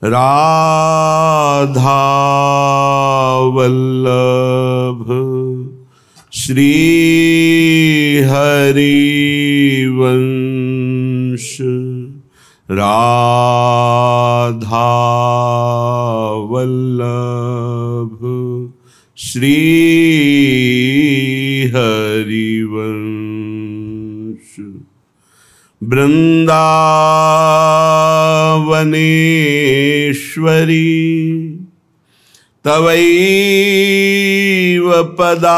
राधा वल्लभ श्री हरिवंश राधा वल्लभ श्री हरिवंश। वृंदावनेश्वरी तवैव पदारविन्दं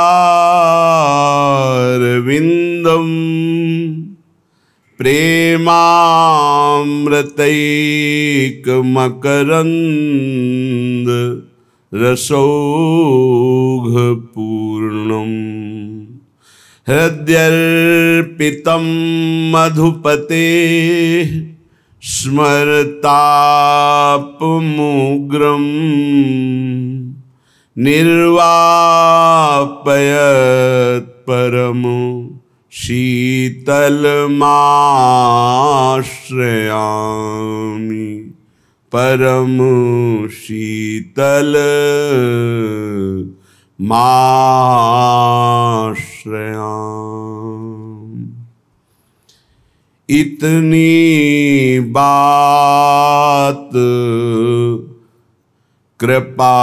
प्रेमामृतैकमकरन्द रसौघपूर्णम् हृद्यर्पितं मधुपते स्मरतापमुग्रम् निर्वापयत् परमो शीतलमाश्रयामि परम शीतल माश्रयामि। इतनी बात कृपा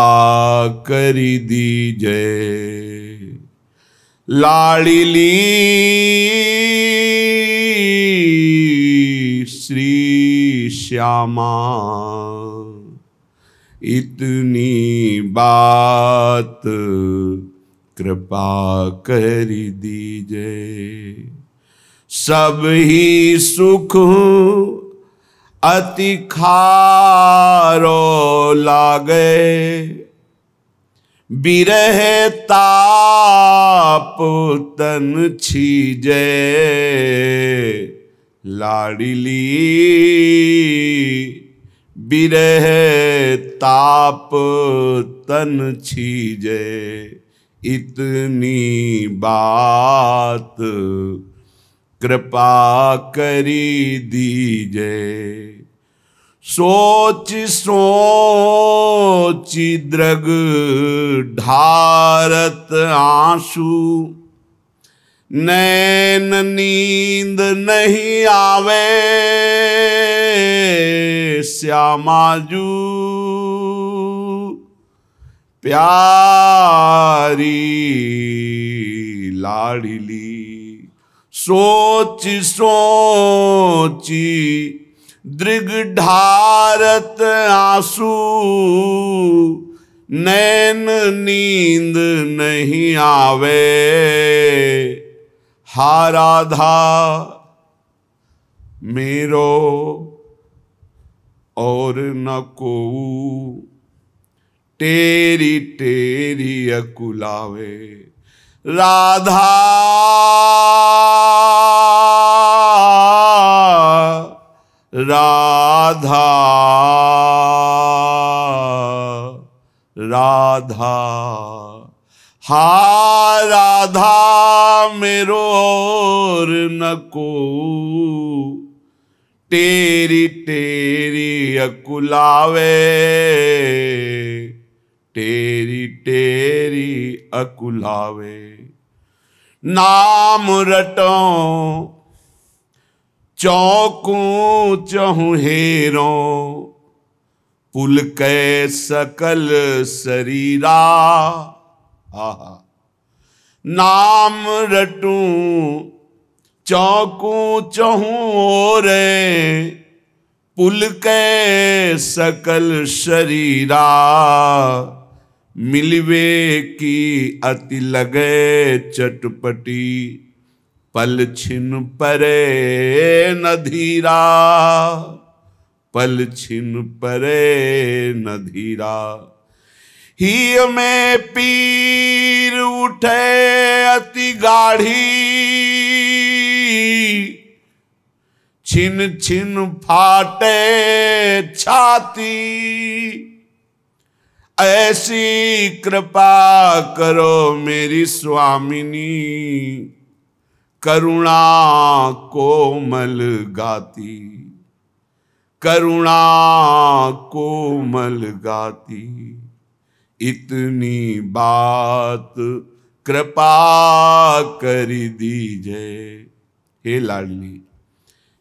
करी दीजिए लाडली श्री श्यामा। इतनी बात कृपा करी दीजिए सब ही सुख अति खारो लागे बिरह ताप तन छीजे लाडली बिरह ताप तन छीजे। इतनी बात कृपा करी दीजिए सोच सोची दृग ढारत आंसू नैन नींद नहीं आवे श्यामाजू प्यारी लाडली। सोच सोची दृग ढारत आंसू नैन नींद नहीं आवे हा राधा मेरो और न को तेरी तेरी अकुलावे राधा राधा राधा हा राधा मेरो और न को तेरी तेरी अकुलावे तेरी तेरी अकुलावे। नाम रटो चौकूं चहु हेरो पुल कै सकल शरीरा। आहा नाम रटूं चौकूं चहु ओरे पुल कै सकल शरीरा। मिलवे की अति लगे चटपटी पल छिन परे न धीरा पल छिन परे न धीरा। ही में पीर उठे अति गाढ़ी छिन छिन फाटे छाती। ऐसी कृपा करो मेरी स्वामिनी करुणा कोमल गाती करुणा कोमल कोमल गाती, इतनी बात कृपा कर दीजिए। हे लाडली,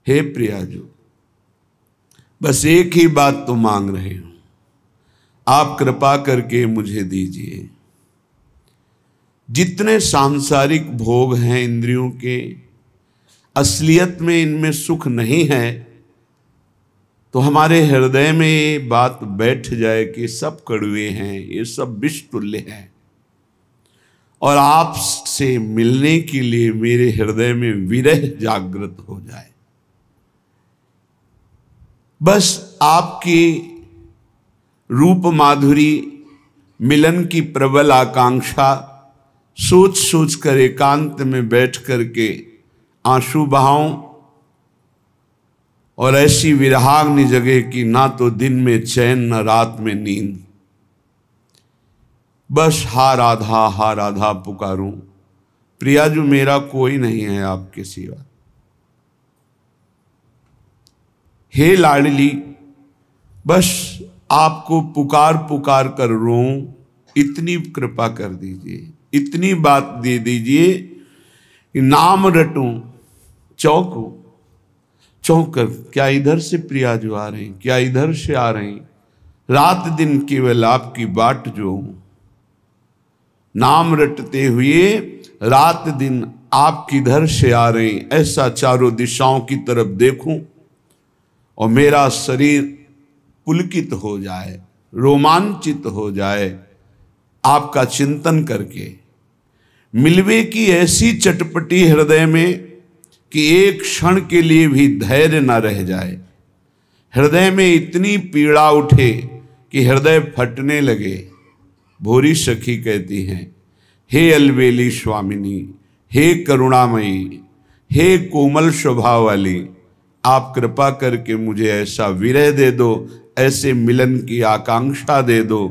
हे प्रियाजू, बस एक ही बात तो मांग रहे हूं, आप कृपा करके मुझे दीजिए। जितने सांसारिक भोग हैं इंद्रियों के, असलियत में इनमें सुख नहीं है, तो हमारे हृदय में ये बात बैठ जाए कि सब कड़वे हैं, ये सब विष तुल्य हैं, और आपसे मिलने के लिए मेरे हृदय में विरह जागृत हो जाए। बस आपकी रूप माधुरी मिलन की प्रबल आकांक्षा सोच सोच कर एकांत में बैठ करके आंसू बहाऊं, और ऐसी विरहाग्नि जगे कि ना तो दिन में चैन न रात में नींद। बस हा राधा पुकारूं। प्रियाजू, मेरा कोई नहीं है आपके सिवा। हे लाडली, बस आपको पुकार पुकार कर रोऊं, इतनी कृपा कर दीजिए, इतनी बात दे दीजिए कि नाम रटूं, चौंकूं, चौंक कर क्या इधर से प्रियाजू आ रहे हैं, क्या इधर से आ रहे हैं, रात दिन केवल आपकी बाट जो नाम रटते हुए रात दिन आप किधर से आ रहे हैं, ऐसा चारों दिशाओं की तरफ देखूं और मेरा शरीर पुलकित हो जाए, रोमांचित हो जाए आपका चिंतन करके। मिलवे की ऐसी चटपटी हृदय में कि एक क्षण के लिए भी धैर्य न रह जाए। हृदय में इतनी पीड़ा उठे कि हृदय फटने लगे। भोरी सखी कहती हैं, हे अलबेली स्वामिनी, हे करुणामयी, हे कोमल स्वभाव वाली, आप कृपा करके मुझे ऐसा विरह दे दो, ऐसे मिलन की आकांक्षा दे दो,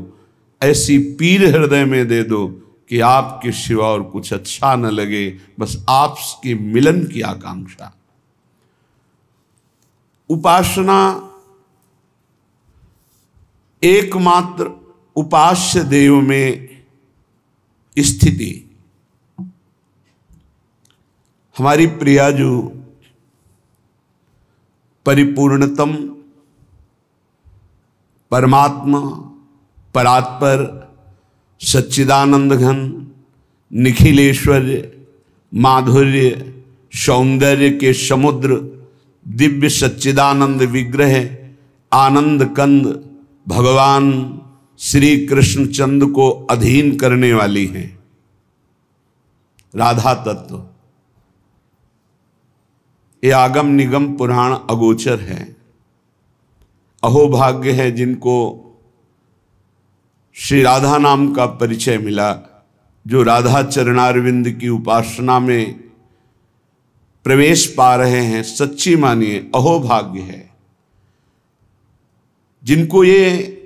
ऐसी पीर हृदय में दे दो कि आपके सिवा और कुछ अच्छा न लगे, बस आपके मिलन की आकांक्षा। उपासना एकमात्र उपास्य देव में स्थिति। हमारी प्रियाजू परिपूर्णतम परमात्मा, परात्पर, सच्चिदानंद घन, निखिलेश्वर्य, माधुर्य, सौंदर्य के समुद्र, दिव्य सच्चिदानंद विग्रह, आनंद कंद भगवान श्री कृष्णचंद्र को अधीन करने वाली हैं। राधा तत्व ये आगम निगम पुराण अगोचर है। अहोभाग्य है जिनको श्री राधा नाम का परिचय मिला, जो राधा चरणारविंद की उपासना में प्रवेश पा रहे हैं। सच्ची मानिए अहोभाग्य है जिनको ये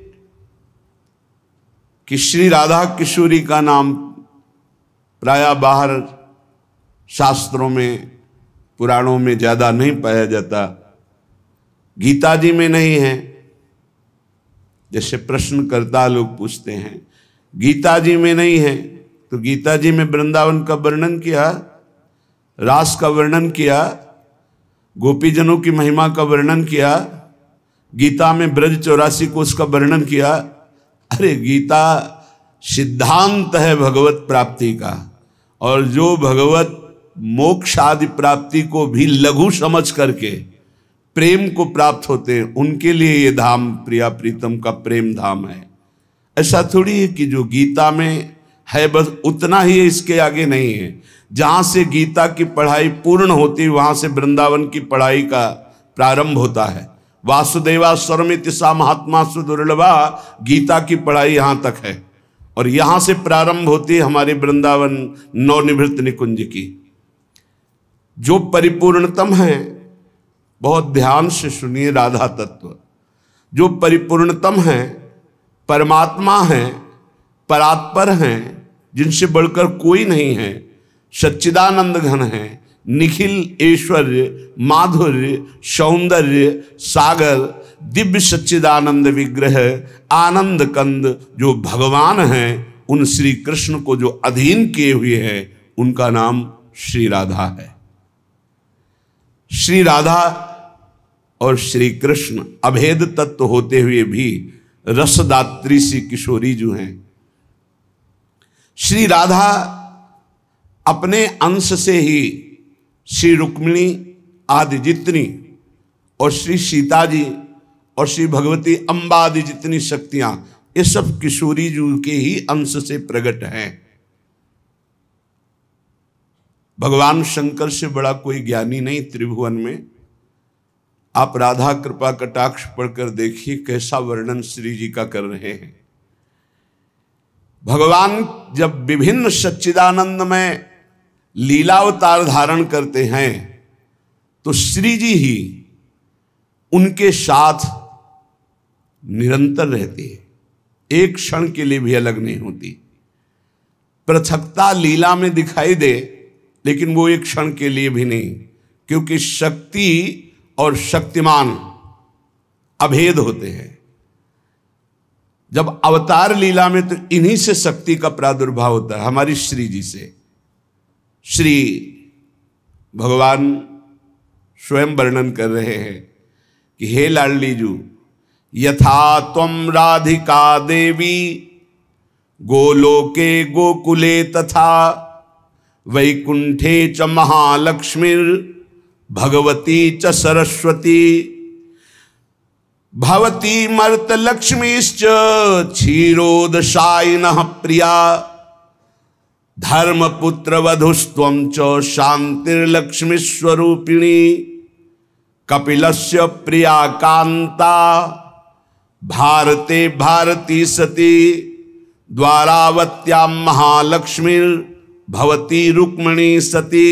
कि श्री राधा किशोरी का नाम प्रायः बाहर शास्त्रों में, पुराणों में ज्यादा नहीं पाया जाता। गीता जी में नहीं है, जैसे प्रश्नकर्ता लोग पूछते हैं गीता जी में नहीं है, तो गीता जी में वृंदावन का वर्णन किया, रास का वर्णन किया, गोपीजनों की महिमा का वर्णन किया, गीता में ब्रज 84 कोष का वर्णन किया। अरे गीता सिद्धांत है भगवत प्राप्ति का, और जो भगवत मोक्ष आदि प्राप्ति को भी लघु समझ करके प्रेम को प्राप्त होते हैं, उनके लिए ये धाम प्रिया प्रीतम का प्रेम धाम है। ऐसा थोड़ी है कि जो गीता में है बस उतना ही है, इसके आगे नहीं है। जहां से गीता की पढ़ाई पूर्ण होती वहां से वृंदावन की पढ़ाई का प्रारंभ होता है। वासुदेवा स्वरमिति सा महात्मा सुदुर्लभा, गीता की पढ़ाई यहां तक है, और यहां से प्रारंभ होती है हमारे वृंदावन नवनिवृत्त निकुंज की। जो परिपूर्णतम है, बहुत ध्यान से सुनिए राधा तत्व, जो परिपूर्णतम है, परमात्मा है, परात्पर हैं, जिनसे बढ़कर कोई नहीं है, सच्चिदानंद घन है, निखिल ऐश्वर्य, माधुर्य, सौंदर्य, सागर, दिव्य सच्चिदानंद विग्रह आनंद कंद जो भगवान हैं, उन श्री कृष्ण को जो अधीन किए हुए हैं, उनका नाम श्री राधा है। श्री राधा और श्री कृष्ण अभेद तत्व होते हुए भी रसदात्री सी किशोरी जो हैं। श्री राधा अपने अंश से ही श्री रुक्मिणी आदि जितनी, और श्री सीता जी और श्री भगवती अम्बा आदि जितनी शक्तियां, ये सब किशोरी जी के ही अंश से प्रकट हैं। भगवान शंकर से बड़ा कोई ज्ञानी नहीं त्रिभुवन में। आप राधा कृपा कटाक्ष पढ़कर देखिए कैसा वर्णन श्री जी का कर रहे हैं। भगवान जब विभिन्न सच्चिदानंद में लीलावतार धारण करते हैं तो श्री जी ही उनके साथ निरंतर रहती है, एक क्षण के लिए भी अलग नहीं होती। पृथकता लीला में दिखाई दे, लेकिन वो एक क्षण के लिए भी नहीं, क्योंकि शक्ति और शक्तिमान अभेद होते हैं। जब अवतार लीला में तो इन्हीं से शक्ति का प्रादुर्भाव होता है, हमारी श्री जी से। श्री भगवान स्वयं वर्णन कर रहे हैं कि हे लाडली जू, यथा त्वं राधिका देवी गोलोके गोकुले तथा वैकुंठे च महालक्ष्मीर भगवती च सरस्वती भवती मर्त लक्ष्मीश्च क्षीरोदशायिनः प्रिया धर्मपुत्र वधुस्त्वं च शांतिर्लक्ष्मी स्वरूपिणी कपिलस्य प्रिया कांता भारते भारती सती द्वारावत्यां महालक्ष्मीर भवती रुक्मिणी सती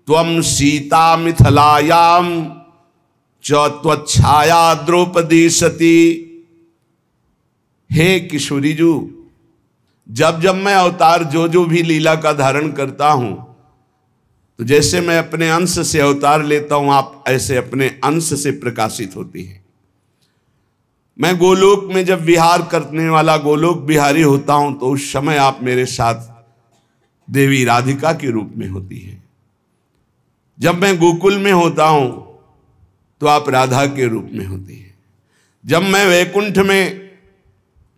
त्वं सीता मिथिलायां च त्वच्छाया द्रौपदी सती। हे किशोरी जू, जब जब मैं अवतार जो भी लीला का धारण करता हूं, तो जैसे मैं अपने अंश से अवतार लेता हूं, आप ऐसे अपने अंश से प्रकाशित होती हैं। मैं गोलोक में जब विहार करने वाला गोलोक बिहारी होता हूं, तो उस समय आप मेरे साथ देवी राधिका के रूप में होती हैं। जब मैं गोकुल में होता हूं, तो आप राधा के रूप में होती हैं। जब मैं वैकुंठ में,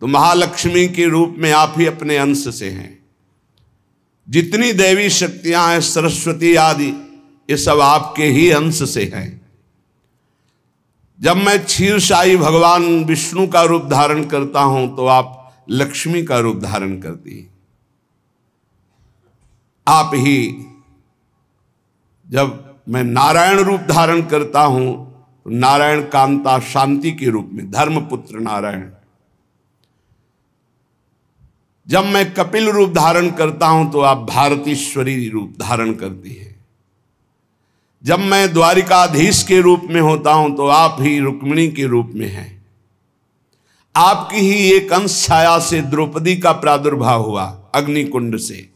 तो महालक्ष्मी के रूप में आप ही अपने अंश से हैं। जितनी देवी शक्तियां हैं, सरस्वती आदि, ये सब आपके ही अंश से हैं। जब मैं क्षीरसाई भगवान विष्णु का रूप धारण करता हूं, तो आप लक्ष्मी का रूप धारण करती हैं। आप ही जब मैं नारायण रूप धारण करता हूं, तो नारायण कांता शांति के रूप में धर्मपुत्र नारायण। जब मैं कपिल रूप धारण करता हूं, तो आप भारतीश्वरी रूप धारण करती है। जब मैं द्वारिकाधीश के रूप में होता हूं, तो आप ही रुक्मिणी के रूप में हैं। आपकी ही एक अंश छाया से द्रौपदी का प्रादुर्भाव हुआ अग्निकुंड से।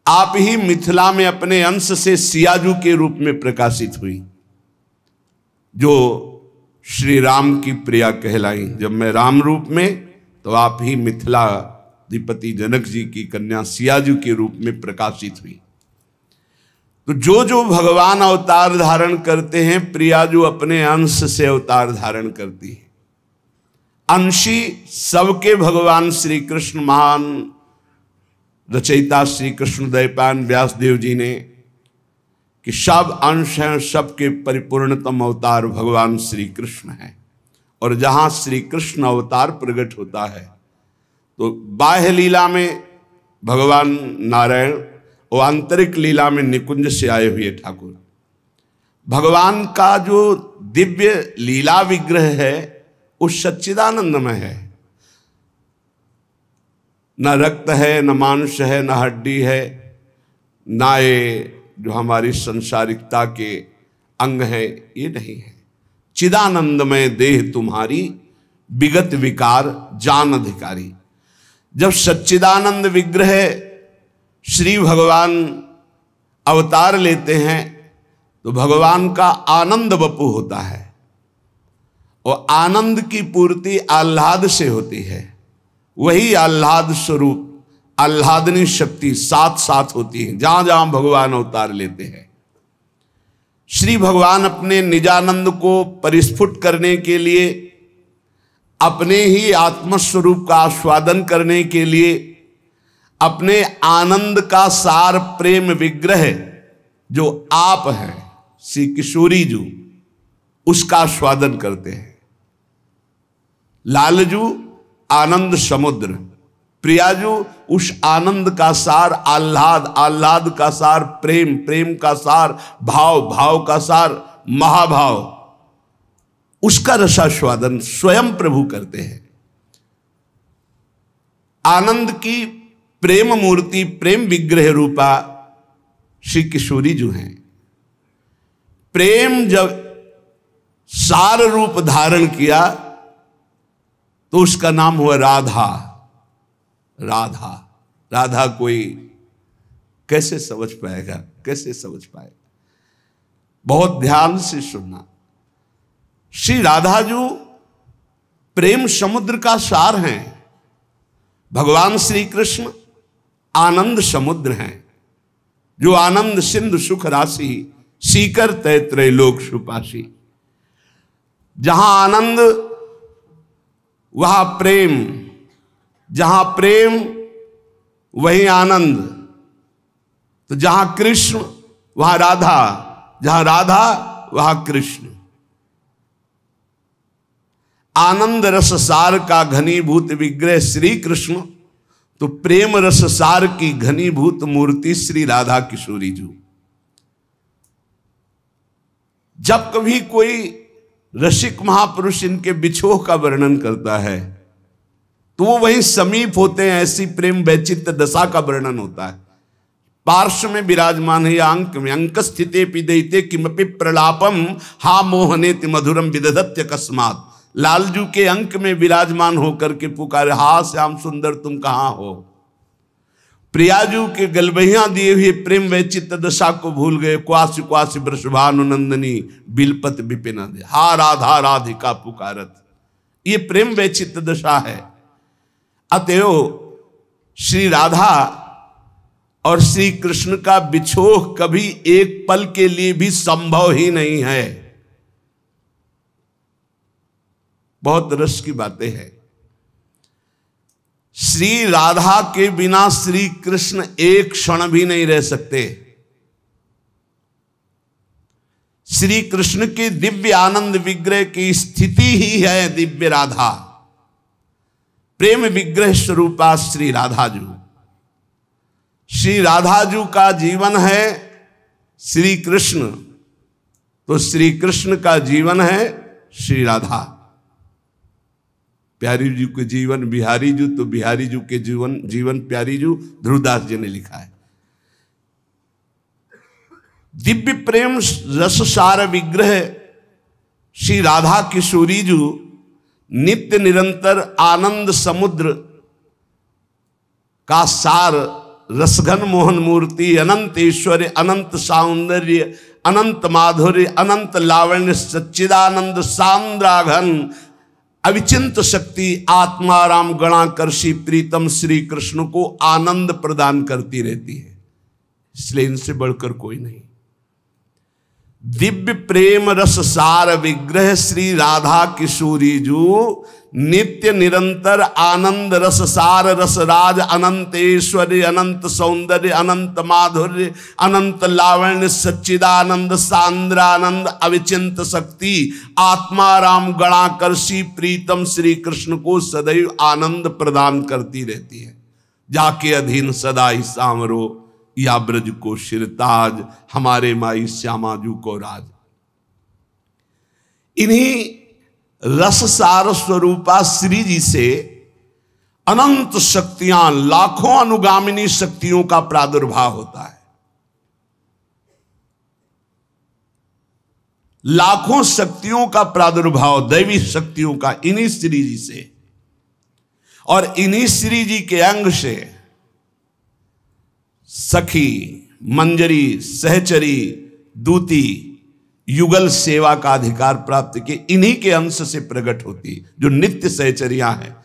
आप ही मिथिला में अपने अंश से सियाजू के रूप में प्रकाशित हुई, जो श्री राम की प्रिया कहलाई। जब मैं राम रूप में, तो आप ही मिथिला अधिपति जनक जी की कन्या सियाजू के रूप में प्रकाशित हुई। तो जो भगवान अवतार धारण करते हैं, प्रिया जो अपने अंश से अवतार धारण करती है। अंशी सबके भगवान श्री कृष्ण महान रचयिता श्री कृष्ण द्वैपायन व्यासदेव जी ने, कि सब अंश हैं, सबके परिपूर्णतम अवतार भगवान श्री कृष्ण हैं। और जहाँ श्री कृष्ण अवतार प्रकट होता है, तो बाह्य लीला में भगवान नारायण और आंतरिक लीला में निकुंज से आए हुए ठाकुर। भगवान का जो दिव्य लीला विग्रह है, उस सच्चिदानंदमय है। न रक्त है, न मांस है, न हड्डी है, ना ये जो हमारी संसारिकता के अंग है, ये नहीं है। चिदानंदमय देह तुम्हारी विगत विकार जान अधिकारी। जब सच्चिदानंद विग्रह श्री भगवान अवतार लेते हैं, तो भगवान का आनंद वपु होता है। और आनंद की पूर्ति आह्लाद से होती है। वही आह्लाद स्वरूप आह्लादनी शक्ति साथ साथ होती है जहां जहां भगवान अवतार लेते हैं। श्री भगवान अपने निजानंद को परिस्फुट करने के लिए, अपने ही आत्मस्वरूप का आस्वादन करने के लिए, अपने आनंद का सार प्रेम विग्रह जो आप हैं श्री किशोरी जी, उसका आस्वादन करते हैं। लालजू आनंद समुद्र, प्रियाजू उस आनंद का सार आह्लाद, आह्लाद का सार प्रेम, प्रेम का सार भाव, भाव का सार महाभाव, उसका रसास्वादन स्वयं प्रभु करते हैं। आनंद की प्रेम मूर्ति, प्रेम विग्रह रूपा श्री किशोरी जो हैं। प्रेम जब सार रूप धारण किया तो उसका नाम हुआ राधा। राधा, राधा कोई कैसे समझ पाएगा, कैसे समझ पाएगा? बहुत ध्यान से सुनना। श्री राधा जो प्रेम समुद्र का सार हैं। भगवान श्री कृष्ण आनंद समुद्र हैं, जो आनंद सिंधु सुख राशि, सीकर तय त्रैलोक सुपासी। जहां आनंद वहां प्रेम, जहां प्रेम वहीं आनंद। तो जहां कृष्ण वहां राधा, जहां राधा वहां कृष्ण। आनंद रस सार का घनीभूत विग्रह श्री कृष्ण, तो प्रेम रस सार की घनीभूत मूर्ति श्री राधा किशोरी जी। जब कभी कोई रसिक महापुरुष इनके विछोह का वर्णन करता है तो वो वहीं समीप होते हैं, ऐसी प्रेम वैचित्र दशा का वर्णन होता है। पार्श्व में विराजमान है अंक में, अंक स्थिते पिदयते किमपि प्रलापम हा मोहनेति मधुरम विदधत्य कस्मात। लालजू के अंक में विराजमान होकर के पुकारे, हा श्याम सुंदर तुम कहां हो। प्रियाजू के गलबहियां दिए हुए प्रेम वैचित्र दशा को भूल गए। क्वासी क्वासी वृषभानुनंदनी बिलपत विपिन, हा राधा राधिका पुकारत। ये प्रेम वैचित्र दशा है। अतएव श्री राधा और श्री कृष्ण का विछोह कभी एक पल के लिए भी संभव ही नहीं है। बहुत रस की बातें हैं। श्री राधा के बिना श्री कृष्ण एक क्षण भी नहीं रह सकते। श्री कृष्ण के दिव्य आनंद विग्रह की स्थिति ही है दिव्य राधा, प्रेम विग्रह स्वरूपा श्री राधाजू। श्री राधाजू का जीवन है श्री कृष्ण, तो श्री कृष्ण का जीवन है श्री राधा। प्यारी जी के जीवन बिहारी जू, तो बिहारी जू के जीवन प्यारी जू, ध्रुवदास जी ने लिखा है। दिव्य प्रेम रस सार विग्रह श्री राधा किशोरी जू नित्य निरंतर आनंद समुद्र का सार, रसघन मोहन मूर्ति, अनंत ऐश्वर्य, अनंत सौंदर्य, अनंत माधुर्य, अनंत लावण्य, सच्चिदानंद सांद्राघन अविचिंत शक्ति, आत्माराम गणाकर्षी प्रीतम श्री कृष्ण को आनंद प्रदान करती रहती है। इसलिए इनसे बढ़कर कोई नहीं। दिव्य प्रेम रस सार विग्रह श्री राधा किशोरी जू नित्य निरंतर आनंद रस सार रस राज, अनंत ऐश्वर्य, अनंत सौंदर्य, अनंत माधुर्य, अनंत लावण्य, सच्चिदानंद सांद्रानंद अविचिंत शक्ति, आत्माराम गणाकर्षी प्रीतम श्री कृष्ण को सदैव आनंद प्रदान करती रहती है। जाके अधीन सदा ही सामरो या ब्रज को शिरताज, हमारे माई श्यामाजू को राज। इन्हीं रस सार स्वरूपा श्री जी से अनंत शक्तियां, लाखों अनुगामिनी शक्तियों का प्रादुर्भाव होता है। लाखों शक्तियों का प्रादुर्भाव, दैवी शक्तियों का, इन्हीं श्री जी से। और इन्हीं श्री जी के अंग से सखी, मंजरी, सहचरी, दूती, युगल सेवा का अधिकार प्राप्त किए, इन्हीं के अंश से प्रकट होती है जो नित्य सहचर्या है।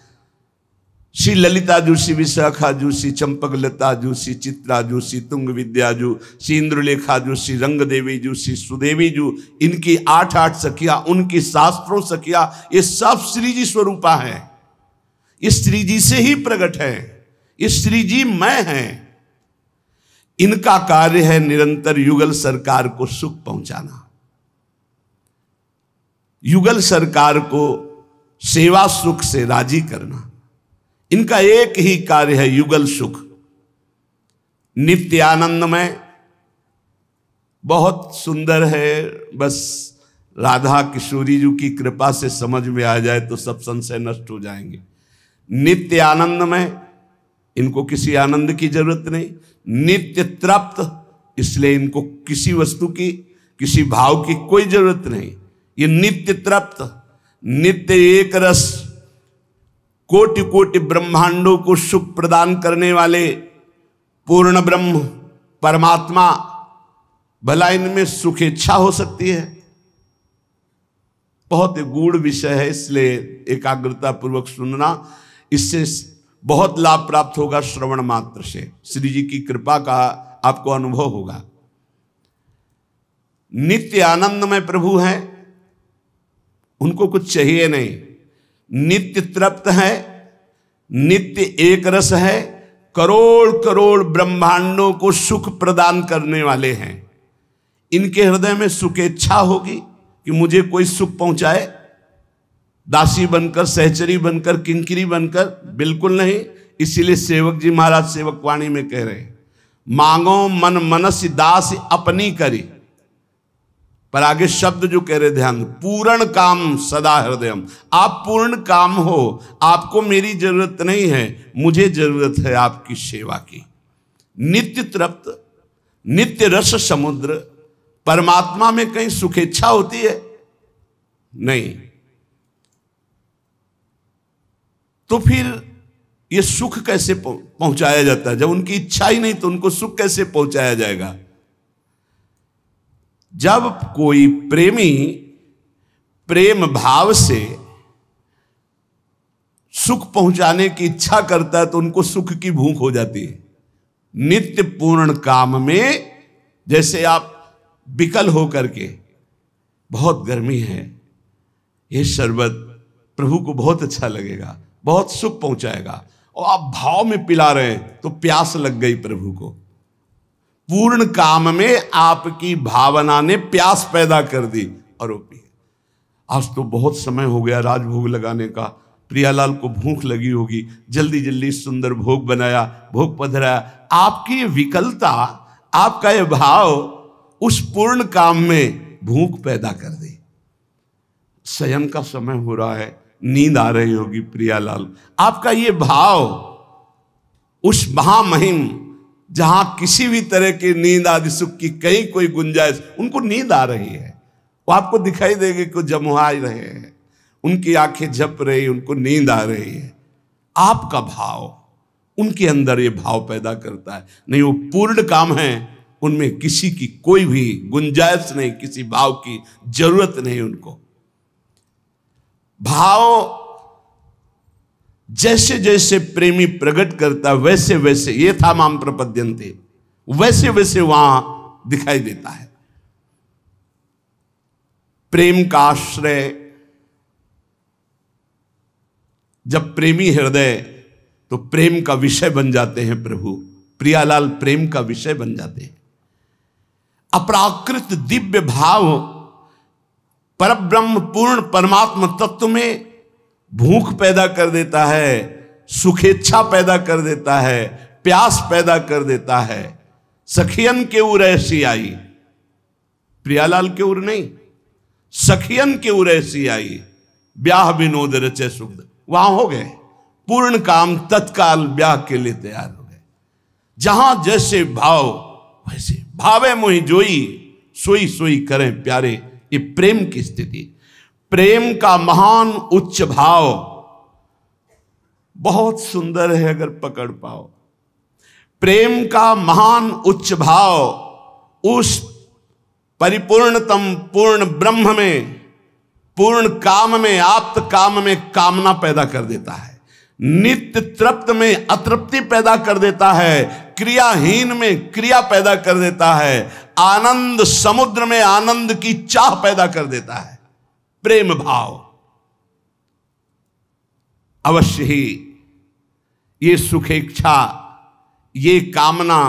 श्री ललिता जू, श्री विशाखा जू, श्री चंपकलता जू, श्री चित्रा जू, श्री तुंग विद्या जू, श्री इंद्रलेखा जू, श्री रंग देवी जू, श्री सुदेवी जू, इनकी 8 सखिया, उनकी शास्त्रों सखिया, ये सब श्री जी स्वरूपा है। ये श्री जी से ही प्रकट है, ये श्री जी मैं है। इनका कार्य है निरंतर युगल सरकार को सुख पहुंचाना, युगल सरकार को सेवा सुख से राजी करना। इनका एक ही कार्य है युगल सुख। नित्य आनंदमय बहुत सुंदर है, बस राधा किशोरी जी की कृपा से समझ में आ जाए तो सब संशय नष्ट हो जाएंगे। नित्य आनंदमय, इनको किसी आनंद की जरूरत नहीं। नित्य तृप्त, इसलिए इनको किसी वस्तु की, किसी भाव की कोई जरूरत नहीं। ये नित्य तृप्त, नित्य एक रस, कोटि कोटि ब्रह्मांडों को सुख प्रदान करने वाले पूर्ण ब्रह्म परमात्मा। भला इनमें सुख इच्छा हो सकती है? बहुत गूढ़ विषय है, इसलिए एकाग्रता पूर्वक सुनना, इससे बहुत लाभ प्राप्त होगा। श्रवण मात्र से श्री जी की कृपा का आपको अनुभव होगा। नित्य आनंदमय प्रभु हैं, उनको कुछ चाहिए नहीं। नित्य तृप्त है, नित्य एक रस है, करोड़ करोड़ ब्रह्मांडों को सुख प्रदान करने वाले हैं। इनके हृदय में सुखेच्छा होगी कि मुझे कोई सुख पहुंचाए, दासी बनकर, सहचरी बनकर, किंकरी बनकर? बिल्कुल नहीं। इसीलिए सेवक जी महाराज सेवक वाणी में कह रहे हैं, मांगो मन मनस दास अपनी करी। पर आगे शब्द जो कह रहे ध्यान, पूर्ण काम सदा हृदयम। आप पूर्ण काम हो, आपको मेरी जरूरत नहीं है, मुझे जरूरत है आपकी सेवा की। नित्य तृप्त, नित्य रस समुद्र, परमात्मा में कहीं सुखेच्छा होती है? नहीं। तो फिर ये सुख कैसे पहुंचाया जाता है? जब उनकी इच्छा ही नहीं तो उनको सुख कैसे पहुंचाया जाएगा? जब कोई प्रेमी प्रेम भाव से सुख पहुंचाने की इच्छा करता है तो उनको सुख की भूख हो जाती है। नित्य पूर्ण काम में, जैसे आप विकल हो करके, बहुत गर्मी है, ये शरबत प्रभु को बहुत अच्छा लगेगा, बहुत सुख पहुंचाएगा, और आप भाव में पिला रहे हैं तो प्यास लग गई प्रभु को। पूर्ण काम में आपकी भावना ने प्यास पैदा कर दी और वो पिए। आज तो बहुत समय हो गया राजभोग लगाने का, प्रियालाल को भूख लगी होगी, जल्दी जल्दी सुंदर भोग बनाया, भोग पधराया। आपकी विकलता, आपका ये भाव उस पूर्ण काम में भूख पैदा कर दी। शयन का समय हो रहा है, नींद आ रही होगी प्रियालाल, आपका ये भाव उस महामहिम जहां किसी भी तरह की नींद आदि सुख की कहीं कोई गुंजाइश, उनको नींद आ रही है, वो आपको दिखाई देगी कि जमुआ रहे हैं, उनकी आंखें झप रही, उनको नींद आ रही है। आपका भाव उनके अंदर ये भाव पैदा करता है। नहीं, वो पूर्ण काम है, उनमें किसी की कोई भी गुंजाइश नहीं, किसी भाव की जरूरत नहीं उनको। भाव जैसे जैसे प्रेमी प्रकट करता वैसे वैसे, ये था माम प्रपद्यन्ते, वैसे वैसे वहां दिखाई देता है। प्रेम का आश्रय, जब प्रेमी हृदय, तो प्रेम का विषय बन जाते हैं प्रभु। प्रियालाल प्रेम का विषय बन जाते हैं। अपराकृत दिव्य भाव परब्रह्म पूर्ण परमात्मा तत्व में भूख पैदा कर देता है, सुखेच्छा पैदा कर देता है, प्यास पैदा कर देता है। सखियन के उर ऐसी आई, प्रियालाल के उर नहीं, सखियन के उर ऐसी आई, ब्याह विनोद रचे सुख, वहां हो गए पूर्ण काम, तत्काल ब्याह के लिए तैयार हो गए। जहां जैसे भाव वैसे, भावे मोहि जोई, सोई सोई करें प्यारे, ये प्रेम की स्थिति। प्रेम का महान उच्च भाव बहुत सुंदर है अगर पकड़ पाओ। प्रेम का महान उच्च भाव उस परिपूर्णतम पूर्ण ब्रह्म में, पूर्ण काम में, आप्त काम में कामना पैदा कर देता है, नित्य तृप्त में अतृप्ति पैदा कर देता है, क्रियाहीन में क्रिया पैदा कर देता है, आनंद समुद्र में आनंद की चाह पैदा कर देता है। प्रेम भाव अवश्य ही ये सुखेच्छा, ये कामना,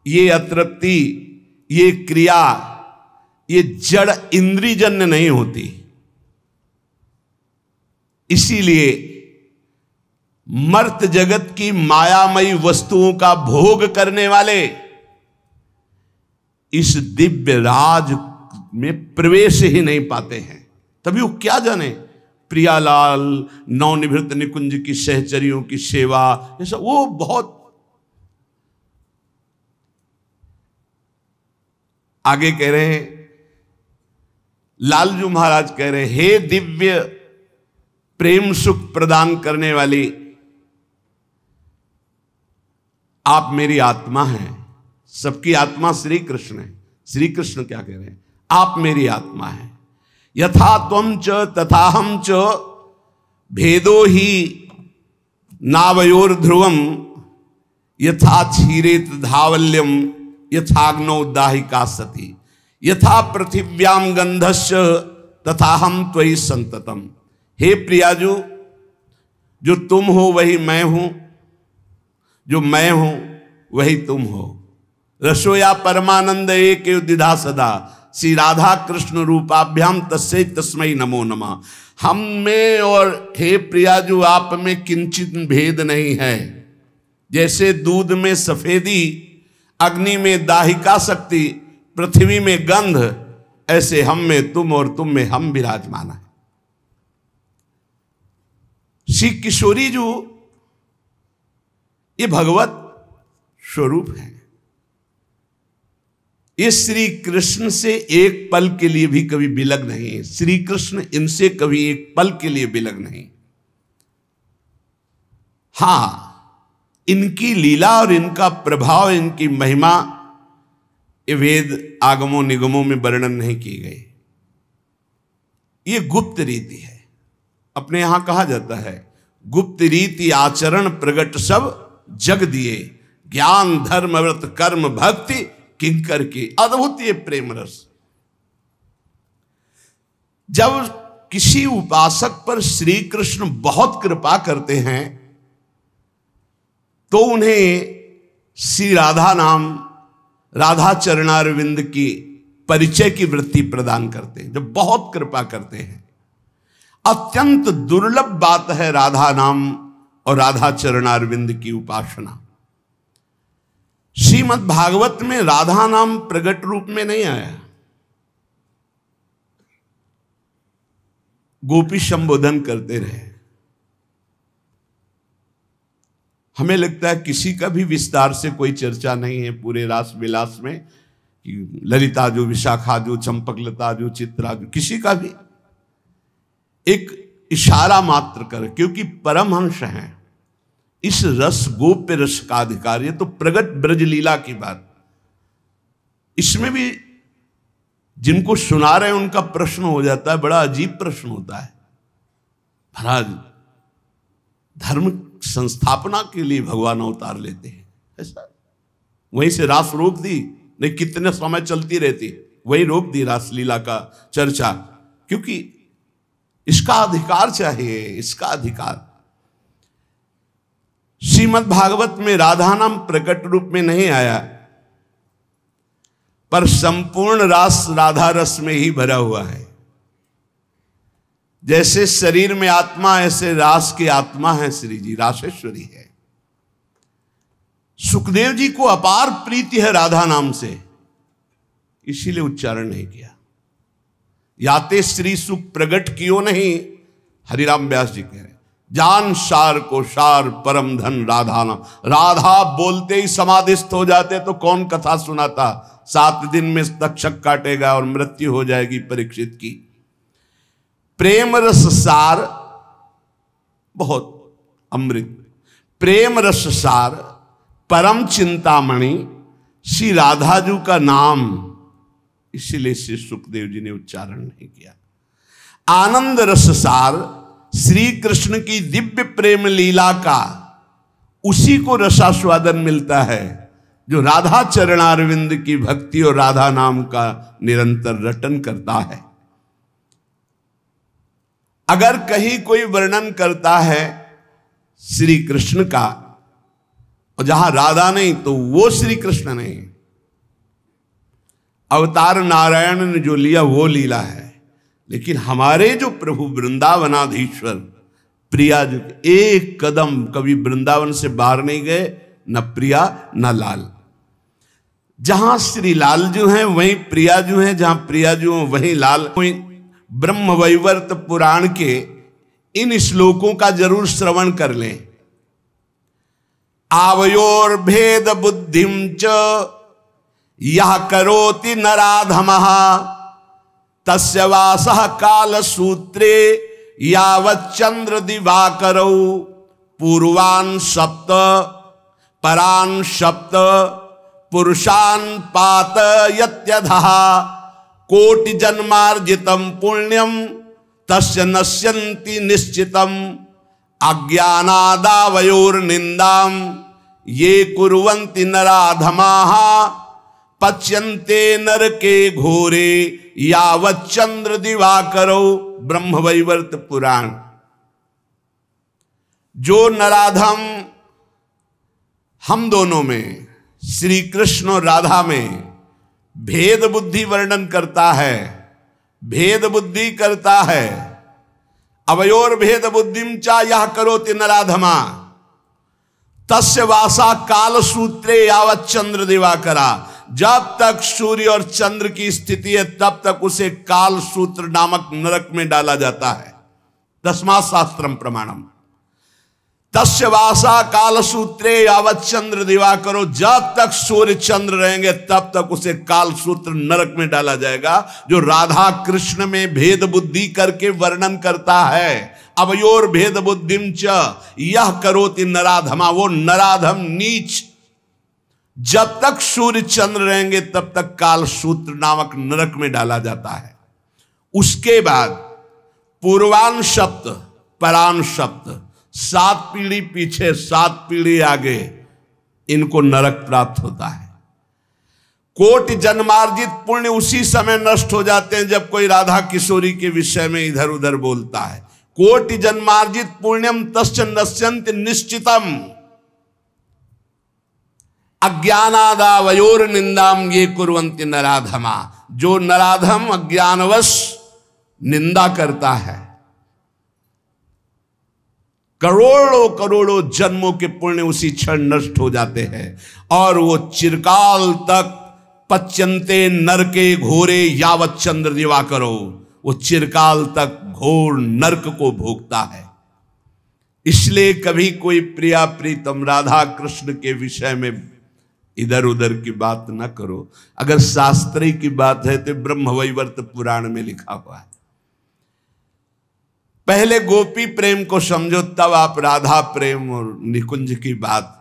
ये अतृप्ति, ये क्रिया, ये जड़ इंद्रियजन्य नहीं होती। इसीलिए मर्त जगत की मायामयी वस्तुओं का भोग करने वाले इस दिव्य राज में प्रवेश ही नहीं पाते हैं। तभी वो क्या जाने प्रियालाल, नवनिभृत निकुंज की सहचरियों की सेवा, ये सब वो बहुत आगे कह रहे हैं। लालजू महाराज कह रहे हैं, हे दिव्य प्रेम सुख प्रदान करने वाली, आप मेरी आत्मा हैं। सबकी आत्मा श्री कृष्ण है। श्री कृष्ण क्या कह रहे हैं? आप मेरी आत्मा हैं। यथा त्वं च तथा हम च भेदो ही नावयोर ध्रुवम, यथा क्षीरेत धावल्यम यथाग्नौ दाहिका सती, यथा पृथिव्याम गंधस्य तथा हम त्वयि संततम। हे प्रियाजू, जो तुम हो वही मैं हूं, जो मैं हूं वही तुम हो। रसोया परमानंद एक द्विधा सदा, श्री राधा कृष्ण रूपाभ्याम तस्मै तस्मै नमो नमः। हम में और हे प्रियाजू आप में किंचित भेद नहीं है। जैसे दूध में सफेदी, अग्नि में दाहिका शक्ति, पृथ्वी में गंध, ऐसे हम में तुम और तुम में हम विराजमान है। श्री किशोरी जी ये भगवत स्वरूप है। ये श्री कृष्ण से एक पल के लिए भी कभी विलग नहीं है। श्री कृष्ण इनसे कभी एक पल के लिए विलग नहीं। हां, इनकी लीला और इनका प्रभाव, इनकी महिमा ये वेद आगमों निगमों में वर्णन नहीं की गई। ये गुप्त रीति है। अपने यहां कहा जाता है, गुप्त रीति आचरण प्रगट सब जग दिए, ज्ञान धर्म व्रत कर्म भक्ति किंकर की। अद्भुत ये प्रेम रस। जब किसी उपासक पर श्री कृष्ण बहुत कृपा करते हैं तो उन्हें श्री राधा नाम, राधा चरणारविंद की परिचय की वृत्ति प्रदान करते हैं। जब बहुत कृपा करते हैं, अत्यंत दुर्लभ बात है राधा नाम और राधा चरणारविंद की उपासना। श्रीमद् भागवत में राधा नाम प्रगट रूप में नहीं आया। गोपी संबोधन करते रहे। हमें लगता है किसी का भी विस्तार से कोई चर्चा नहीं है पूरे रास विलास में, कि ललिता जो, विशाखा जो, चंपकलता जो, चित्रा जो, किसी का भी एक इशारा मात्र कर, क्योंकि परमहंस हैं। इस रस गोप्य रस का अधिकार, ये तो प्रगट ब्रज लीला की बात। इसमें भी जिनको सुना रहे हैं उनका प्रश्न हो जाता है, बड़ा अजीब प्रश्न होता है। महाराज, धर्म संस्थापना के लिए भगवान अवतार लेते हैं, ऐसा? वहीं से रास रोक दी? नहीं, कितने समय चलती रहती, वही रोक दी रासलीला का चर्चा, क्योंकि इसका अधिकार चाहिए, इसका अधिकार। श्रीमद् भागवत में राधा नाम प्रकट रूप में नहीं आया, पर संपूर्ण रास राधा रस में ही भरा हुआ है। जैसे शरीर में आत्मा, ऐसे रास की आत्मा है श्री जी, रासेश्वरी है। सुखदेव जी को अपार प्रीति है राधा नाम से, इसीलिए उच्चारण नहीं किया। याते श्री सुख प्रगट कियो नहीं, हरिराम व्यास जी कह रहे, जान सार को सार परम धन राधा नाम। राधा बोलते ही समाधिस्थ हो जाते तो कौन कथा सुनाता? 7 दिन में तक्षक काटेगा और मृत्यु हो जाएगी परीक्षित की। प्रेम रस सार, बहुत अमृत, प्रेम रस सार परम चिंतामणि श्री राधाजू का नाम, इसीलिए श्री सुखदेव जी ने उच्चारण नहीं किया। आनंद रससार श्री कृष्ण की दिव्य प्रेम लीला का उसी को रसास्वादन मिलता है जो राधा चरणारविंद की भक्ति और राधा नाम का निरंतर रटन करता है। अगर कहीं कोई वर्णन करता है श्री कृष्ण का और जहां राधा नहीं तो वो श्री कृष्ण नहीं, अवतार नारायण ने जो लिया वो लीला है। लेकिन हमारे जो प्रभु वृंदावनाधीश्वर प्रिया जो एक कदम कभी वृंदावन से बाहर नहीं गए, न प्रिया न लाल। जहां श्री लाल जो हैं वहीं प्रिया जो हैं, जहां प्रिया जो हैं वहीं लाल। ब्रह्म वैवर्त पुराण के इन श्लोकों का जरूर श्रवण कर लें। आवयोर भेद बुद्धिम च यह करोति नराधमः तस्य वासः काल सूत्रे यावत् चंद्र दिवाकरौ पूर्वान् सप्त परान् सप्त पुरुषान् पातयत्यधः कोटि जन्मार्जितं पुण्यं तस्य नश्यन्ति निश्चितम् अज्ञानादावयोर्निन्दां ये कुर्वन्ति नराधमाः पच्यन्ते नरके घोरे यावत् चंद्र दिवाकरौ। ब्रह्मवैवर्त पुराण। जो नराधम हम दोनों में, श्री कृष्ण और राधा में भेद बुद्धि वर्णन करता है, भेद बुद्धि करता है। अवयोर भेद बुद्धिम चा यह करोति नराधमा तस्य वासा काल सूत्रे यावत् चंद्र दिवाकरा। जब तक सूर्य और चंद्र की स्थिति है तब तक उसे काल सूत्र नामक नरक में डाला जाता है। दसमा शास्त्रम प्रमाणम तस्य वासा काल सूत्रे यावत् चंद्र दिवाकरो। जब तक सूर्य चंद्र रहेंगे तब तक उसे काल सूत्र नरक में डाला जाएगा। जो राधा कृष्ण में भेद बुद्धि करके वर्णन करता है, अवयोर भेद बुद्धिम च यह करोति नराधमा, वो नराधम नीच जब तक सूर्य चंद्र रहेंगे तब तक काल सूत्र नामक नरक में डाला जाता है। उसके बाद पूर्वान सप्त परान सप्त, 7 पीढ़ी पीछे 7 पीढ़ी आगे इनको नरक प्राप्त होता है। कोटि जन्मार्जित पुण्य उसी समय नष्ट हो जाते हैं जब कोई राधा किशोरी के विषय में इधर उधर बोलता है। कोटि जन्मार्जित पुण्यम तस्य नश्यन्ति निश्चितम अज्ञानादावयोर निंदाम ये कुर्वन्ति नराधमा। जो नराधम अज्ञानवश निंदा करता है, करोड़ों करोड़ों जन्मों के पुण्य उसी क्षण नष्ट हो जाते हैं और वो चिरकाल तक पच्यन्ते नरके घोरे यावत् चंद्र दिवाकरो, वो चिरकाल तक घोर नरक को भोगता है। इसलिए कभी कोई प्रिया प्रीतम राधा कृष्ण के विषय में इधर उधर की बात न करो। अगर शास्त्री की बात है तो ब्रह्मवैवर्त पुराण में लिखा हुआ है। पहले गोपी प्रेम को समझो, तब आप राधा प्रेम और निकुंज की बात।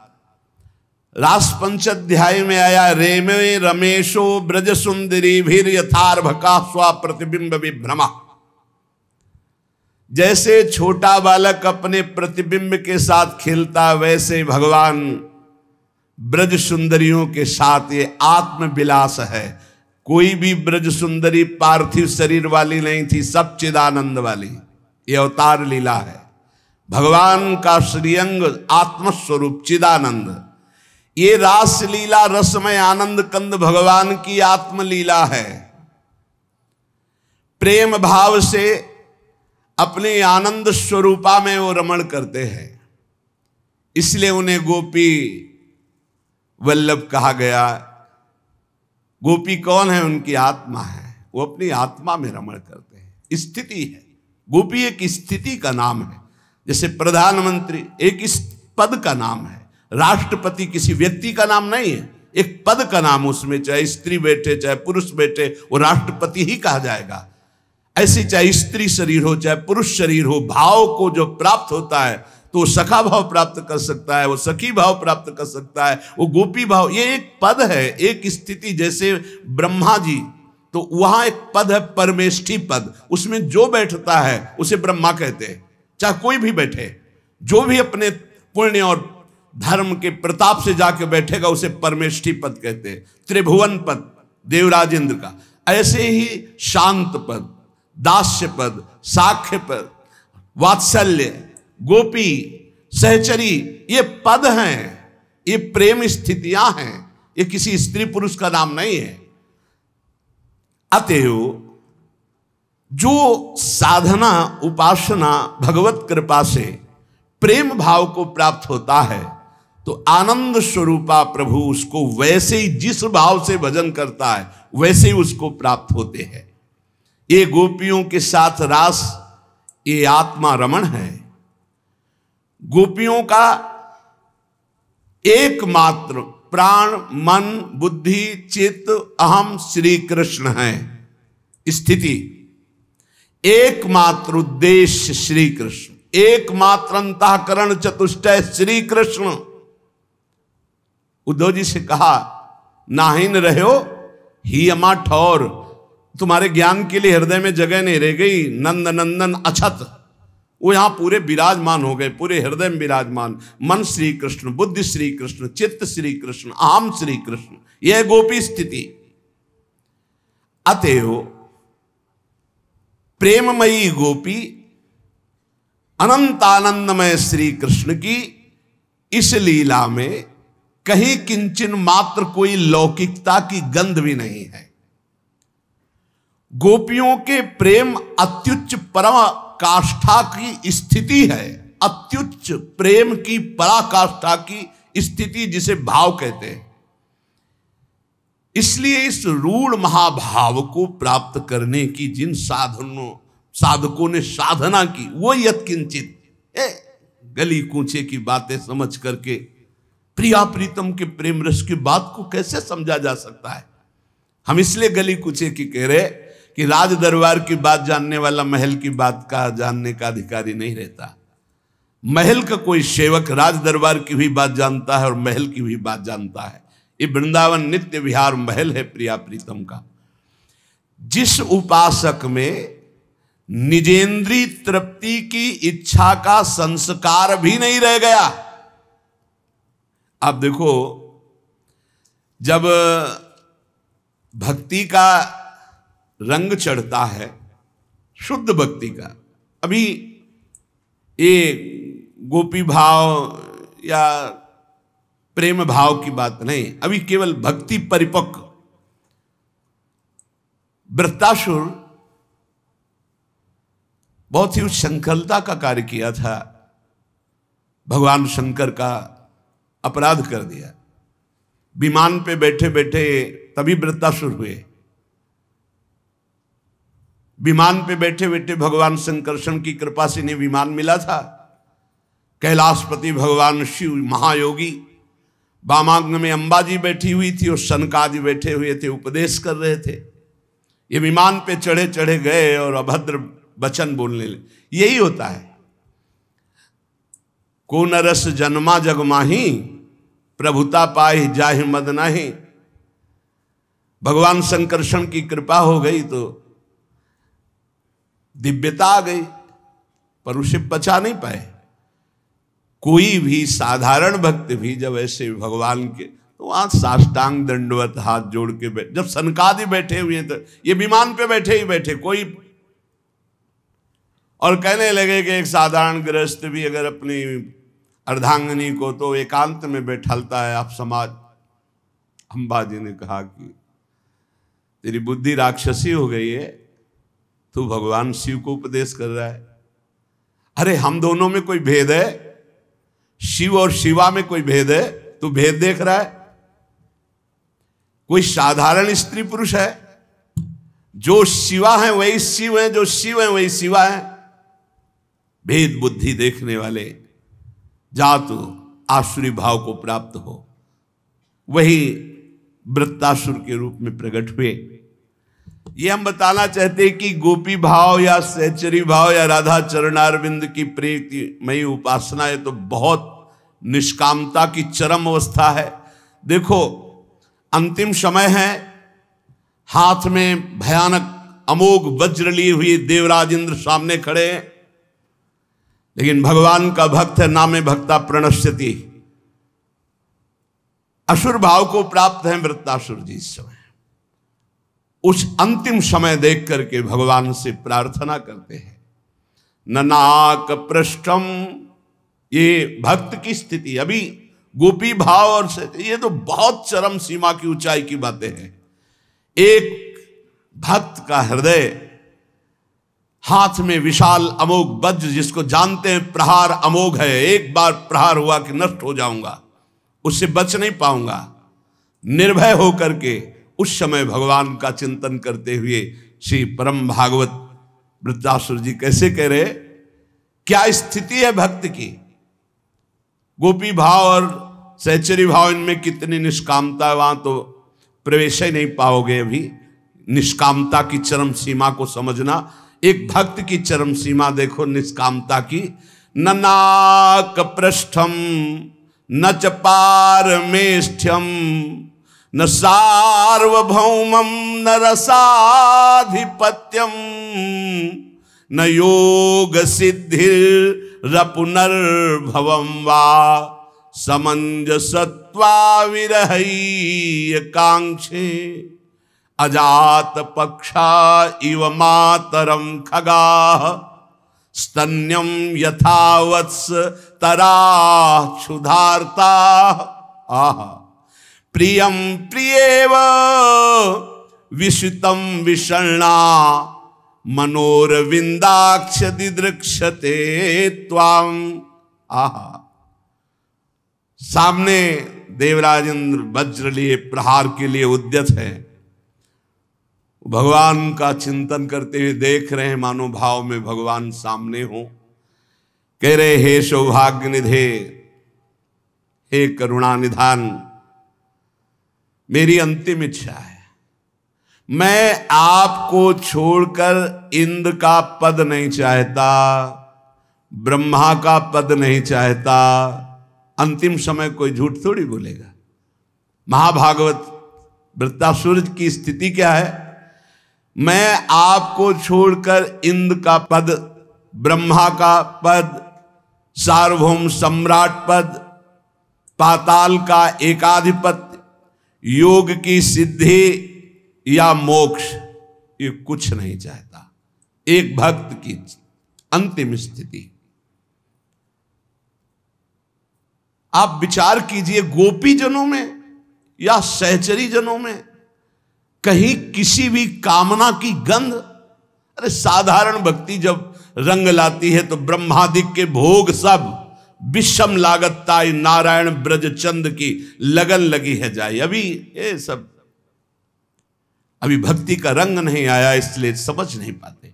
रास पंचाध्याय में आया, रेमे रमेशो ब्रज सुंदरी भीर यथार्भका स्वा प्रतिबिंब विभ्रमा। जैसे छोटा बालक अपने प्रतिबिंब के साथ खेलता, वैसे भगवान ब्रज सुंदरियों के साथ ये आत्म विलास है। कोई भी ब्रज सुंदरी पार्थिव शरीर वाली नहीं थी, सब चिदानंद वाली। ये अवतार लीला है। भगवान का श्रीअंग आत्मस्वरूप चिदानंद। ये रास लीला रसमय आनंद कंद भगवान की आत्मलीला है। प्रेम भाव से अपने आनंद स्वरूपा में वो रमण करते हैं, इसलिए उन्हें गोपी वल्लभ कहा गया। गोपी कौन है? उनकी आत्मा है। वो अपनी आत्मा में रमण करते हैं। स्थिति है, गोपी एक स्थिति का नाम है। जैसे प्रधानमंत्री एक इस पद का नाम है, राष्ट्रपति किसी व्यक्ति का नाम नहीं है, एक पद का नाम। उसमें चाहे स्त्री बैठे चाहे पुरुष बैठे, वो राष्ट्रपति ही कहा जाएगा। ऐसे चाहे स्त्री शरीर हो चाहे पुरुष शरीर हो, भाव को जो प्राप्त होता है तो वो सखा भाव प्राप्त कर सकता है, वो सखी भाव प्राप्त कर सकता है, वो गोपी भाव। ये एक पद है, एक स्थिति। जैसे ब्रह्मा जी तो वहां एक पद है परमेष्ठी पद, उसमें जो बैठता है उसे ब्रह्मा कहते हैं। चाहे कोई भी बैठे, जो भी अपने पुण्य और धर्म के प्रताप से जाके बैठेगा उसे परमेष्ठी पद कहते हैं। त्रिभुवन पद देवराज इंद्र का। ऐसे ही शांत पद, दास्य पद, साख्य पद, वात्सल्य, गोपी, सहचरी, ये पद हैं, ये प्रेम स्थितियां हैं, ये किसी स्त्री पुरुष का नाम नहीं है। अतएव जो साधना उपासना भगवत कृपा से प्रेम भाव को प्राप्त होता है तो आनंद स्वरूपा प्रभु उसको वैसे ही, जिस भाव से भजन करता है वैसे ही उसको प्राप्त होते हैं। ये गोपियों के साथ रास, ये आत्मा रमण है। गोपियों का एकमात्र प्राण, मन, बुद्धि, चित्त, अहम श्री कृष्ण है स्थिति। एकमात्र उद्देश्य श्री कृष्ण, एकमात्र अंतःकरण चतुष्टय श्री कृष्ण। उद्धव जी से कहा नाहिन रहो ही अमा ठौर, तुम्हारे ज्ञान के लिए हृदय में जगह नहीं रह गई। नंद नंदन अछत, वो यहां पूरे विराजमान हो गए, पूरे हृदय में विराजमान। मन श्री कृष्ण, बुद्धि श्री कृष्ण, चित्त श्री कृष्ण, अहम श्री कृष्ण, यह गोपी स्थिति। अतएव प्रेममयी गोपी अनंत आनंदमय श्री कृष्ण की इस लीला में कहीं किंचन मात्र कोई लौकिकता की गंध भी नहीं है। गोपियों के प्रेम अत्युच्च परम काष्ठा की स्थिति है, अत्युच्च प्रेम की पराकाष्ठा की स्थिति जिसे भाव कहते हैं। इसलिए इस रूढ़ महाभाव को प्राप्त करने की जिन साधकों ने साधना की, वो यत्किंचित गली कूचे की बातें समझ करके प्रिया प्रीतम के प्रेम रस की बात को कैसे समझा जा सकता है। हम इसलिए गली कूचे की कह रहे कि राज दरबार की बात जानने वाला महल की बात का जानने का अधिकारी नहीं रहता। महल का कोई सेवक राज दरबार की भी बात जानता है और महल की भी बात जानता है। ये वृंदावन नित्य विहार महल है प्रिया प्रीतम का। जिस उपासक में निजेंद्री तृप्ति की इच्छा का संस्कार भी नहीं रह गया। आप देखो, जब भक्ति का रंग चढ़ता है, शुद्ध भक्ति का, अभी ये गोपी भाव या प्रेम भाव की बात नहीं, अभी केवल भक्ति परिपक्व। वृत्तासुर बहुत ही उच्छृंखलता का कार्य किया था, भगवान शंकर का अपराध कर दिया। विमान पे बैठे बैठे तभी वृत्तासुर हुए। विमान पे बैठे बैठे भगवान शंकरषण की कृपा से इन्हें विमान मिला था। कैलाशपति भगवान शिव महायोगी, वामांग में अंबाजी बैठी हुई थी और सनकादि बैठे हुए थे, उपदेश कर रहे थे। ये विमान पे चढ़े चढ़े गए और अभद्र वचन बोलने लगे। यही होता है, को नरस जन्मा जग माही, प्रभुता पाई जाहि मद नाही। भगवान शंकरषण की कृपा हो गई तो दिव्यता आ गई, पर उसे पचा नहीं पाए। कोई भी साधारण भक्त भी जब ऐसे भगवान के, तो वहां साष्टांग दंडवत हाथ जोड़ के बैठे, जब सनकादि बैठे हुए तो ये विमान पे बैठे ही बैठे कोई, और कहने लगे कि एक साधारण गृहस्थ भी अगर अपनी अर्धांगिनी को तो एकांत में बैठालता है, आप समाज। अंबाजी ने कहा कि तेरी बुद्धि राक्षसी हो गई है, तू भगवान शिव को उपदेश कर रहा है। अरे हम दोनों में कोई भेद है? शिव और शिवा में कोई भेद है? तू भेद देख रहा है? कोई साधारण स्त्री पुरुष है? जो शिवा है वही शिव है, जो शिव है वही शिवा है। भेद बुद्धि देखने वाले जा तो आसुरी भाव को प्राप्त हो। वही वृत्तासुर के रूप में प्रकट हुए। ये हम बताना चाहते हैं कि गोपी भाव या सहचरी भाव या राधा चरणारविंद की प्रीतिमयी उपासना है तो बहुत निष्कामता की चरम अवस्था है। देखो, अंतिम समय है, हाथ में भयानक अमोघ वज्र लिए हुए देवराज इंद्र सामने खड़े हैं, लेकिन भगवान का भक्त है, नामे भक्ता प्रणश्यति। असुर भाव को प्राप्त है वृत्तासुर जी इस समय। उस अंतिम समय देख करके भगवान से प्रार्थना करते हैं, ननाक पृष्ठम। ये भक्त की स्थिति, अभी गोपी भाव और ये तो बहुत चरम सीमा की ऊंचाई की बातें हैं। एक भक्त का हृदय, हाथ में विशाल अमोघ वज्र, जिसको जानते हैं प्रहार अमोघ है, एक बार प्रहार हुआ कि नष्ट हो जाऊंगा, उससे बच नहीं पाऊंगा, निर्भय होकर के उस समय भगवान का चिंतन करते हुए श्री परम भागवत वृत्तासुर जी कैसे कह रहे, क्या स्थिति है भक्त की। गोपी भाव और सहचरी भाव, इनमें कितनी निष्कामता है, वहां तो प्रवेश ही नहीं पाओगे। अभी निष्कामता की चरम सीमा को समझना, एक भक्त की चरम सीमा देखो निष्कामता की। ननाक पृष्ठम न च पारमेष्ठ्यम न सार्वभौमम न रसाधिपत्यम न योग सिद्धिरपुनर्भवम वा समंजसत्वा विरहय कांक्षे अजात पक्षा इव मातरम खगा स्तन्यम यथावत्स तरा क्षुधार्ता प्रियम प्रियेव विषितम विषण्णा मनोरविंदाक्ष दिदृक्षते त्वाम। सामने देवराज इंद्र वज्र लिए प्रहार के लिए उद्यत है, भगवान का चिंतन करते हुए देख रहे हैं, मानो भाव में भगवान सामने हो। कह रहे, हे सौभाग्य निधे, हे करुणा निधान, मेरी अंतिम इच्छा है, मैं आपको छोड़कर इंद्र का पद नहीं चाहता, ब्रह्मा का पद नहीं चाहता। अंतिम समय कोई झूठ थोड़ी बोलेगा। महाभागवत वृत्तासुर की स्थिति क्या है, मैं आपको छोड़कर इंद्र का पद, ब्रह्मा का पद, सार्वभौम सम्राट पद, पाताल का एकाधिपत्य, योग की सिद्धि या मोक्ष, ये कुछ नहीं चाहता। एक भक्त की अंतिम स्थिति। आप विचार कीजिए, गोपी जनों में या सहचरी जनों में कहीं किसी भी कामना की गंध। अरे साधारण भक्ति जब रंग लाती है तो ब्रह्मादिक के भोग सब विषम लागतता नारायण ब्रज चंद की लगन लगी है जाए। अभी ये सब, अभी भक्ति का रंग नहीं आया, इसलिए समझ नहीं पाते।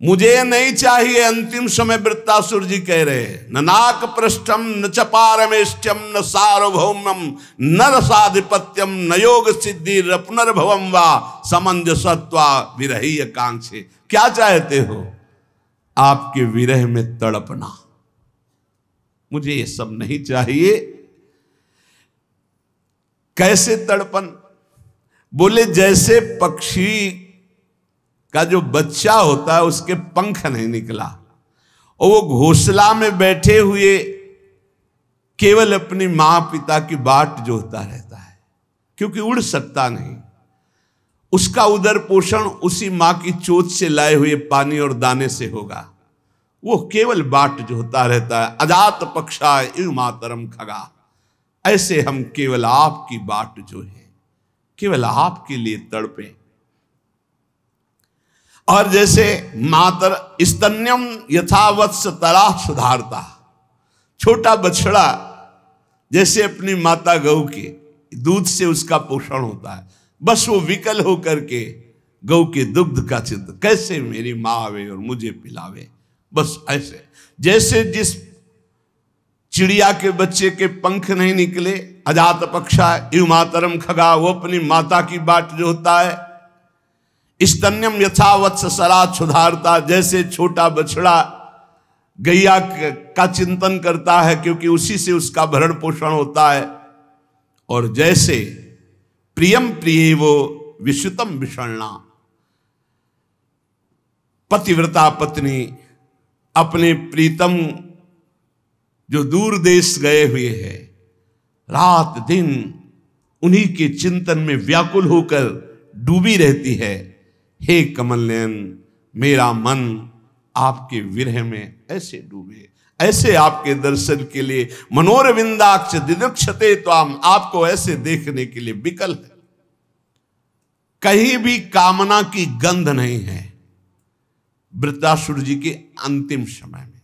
मुझे नहीं चाहिए। अंतिम समय वृत्तासुर जी कह रहे हैं, न नाक पृष्ठम न च पारमेष्ठ्यम न सार्वभौमम न रसाधिपत्यम न योग सिद्धि पुनर्भवम वा समंजसत्वा विरहीय कांक्षे। क्या चाहते हो? आपके विरह में तड़पना। मुझे ये सब नहीं चाहिए। कैसे तड़पन? बोले जैसे पक्षी का जो बच्चा होता है उसके पंख नहीं निकला और वो घोंसला में बैठे हुए केवल अपनी मां पिता की बाट जोहता रहता है, क्योंकि उड़ सकता नहीं। उसका उदर पोषण उसी मां की चोट से लाए हुए पानी और दाने से होगा। वो केवल बाट जोहता रहता है। अजात पक्षा इव मातरम खगा। ऐसे हम केवल आपकी बाट जो है, केवल आपके लिए तड़पे। और जैसे मातर स्तन्यम यथावत्स तरा सुधारता, छोटा बछड़ा जैसे अपनी माता गौ के दूध से उसका पोषण होता है, बस वो विकल होकर के गौ के दुग्ध का चिंतन, कैसे मेरी माँ आवे और मुझे पिलावे। बस ऐसे जैसे जिस चिड़िया के बच्चे के पंख नहीं निकले, अजात पक्षा इव मातरम खगा, वो अपनी माता की बाट जो होता है। स्तन्यम यथावत्स सरा क्षुधारता, जैसे छोटा बछड़ा गैया का चिंतन करता है क्योंकि उसी से उसका भरण पोषण होता है। और जैसे प्रियम प्रिय वो विश्रुतम विषण्णा। पतिव्रता पत्नी अपने प्रीतम जो दूर देश गए हुए हैं, रात दिन उन्हीं के चिंतन में व्याकुल होकर डूबी रहती है। हे कमल नयन, मेरा मन आपके विरह में ऐसे डूबे, ऐसे आपके दर्शन के लिए मनोरविंदाक्ष दिदक्षते त्वाम, आपको ऐसे देखने के लिए विकल है। कहीं भी कामना की गंध नहीं है। वृत्रासुर जी के अंतिम समय में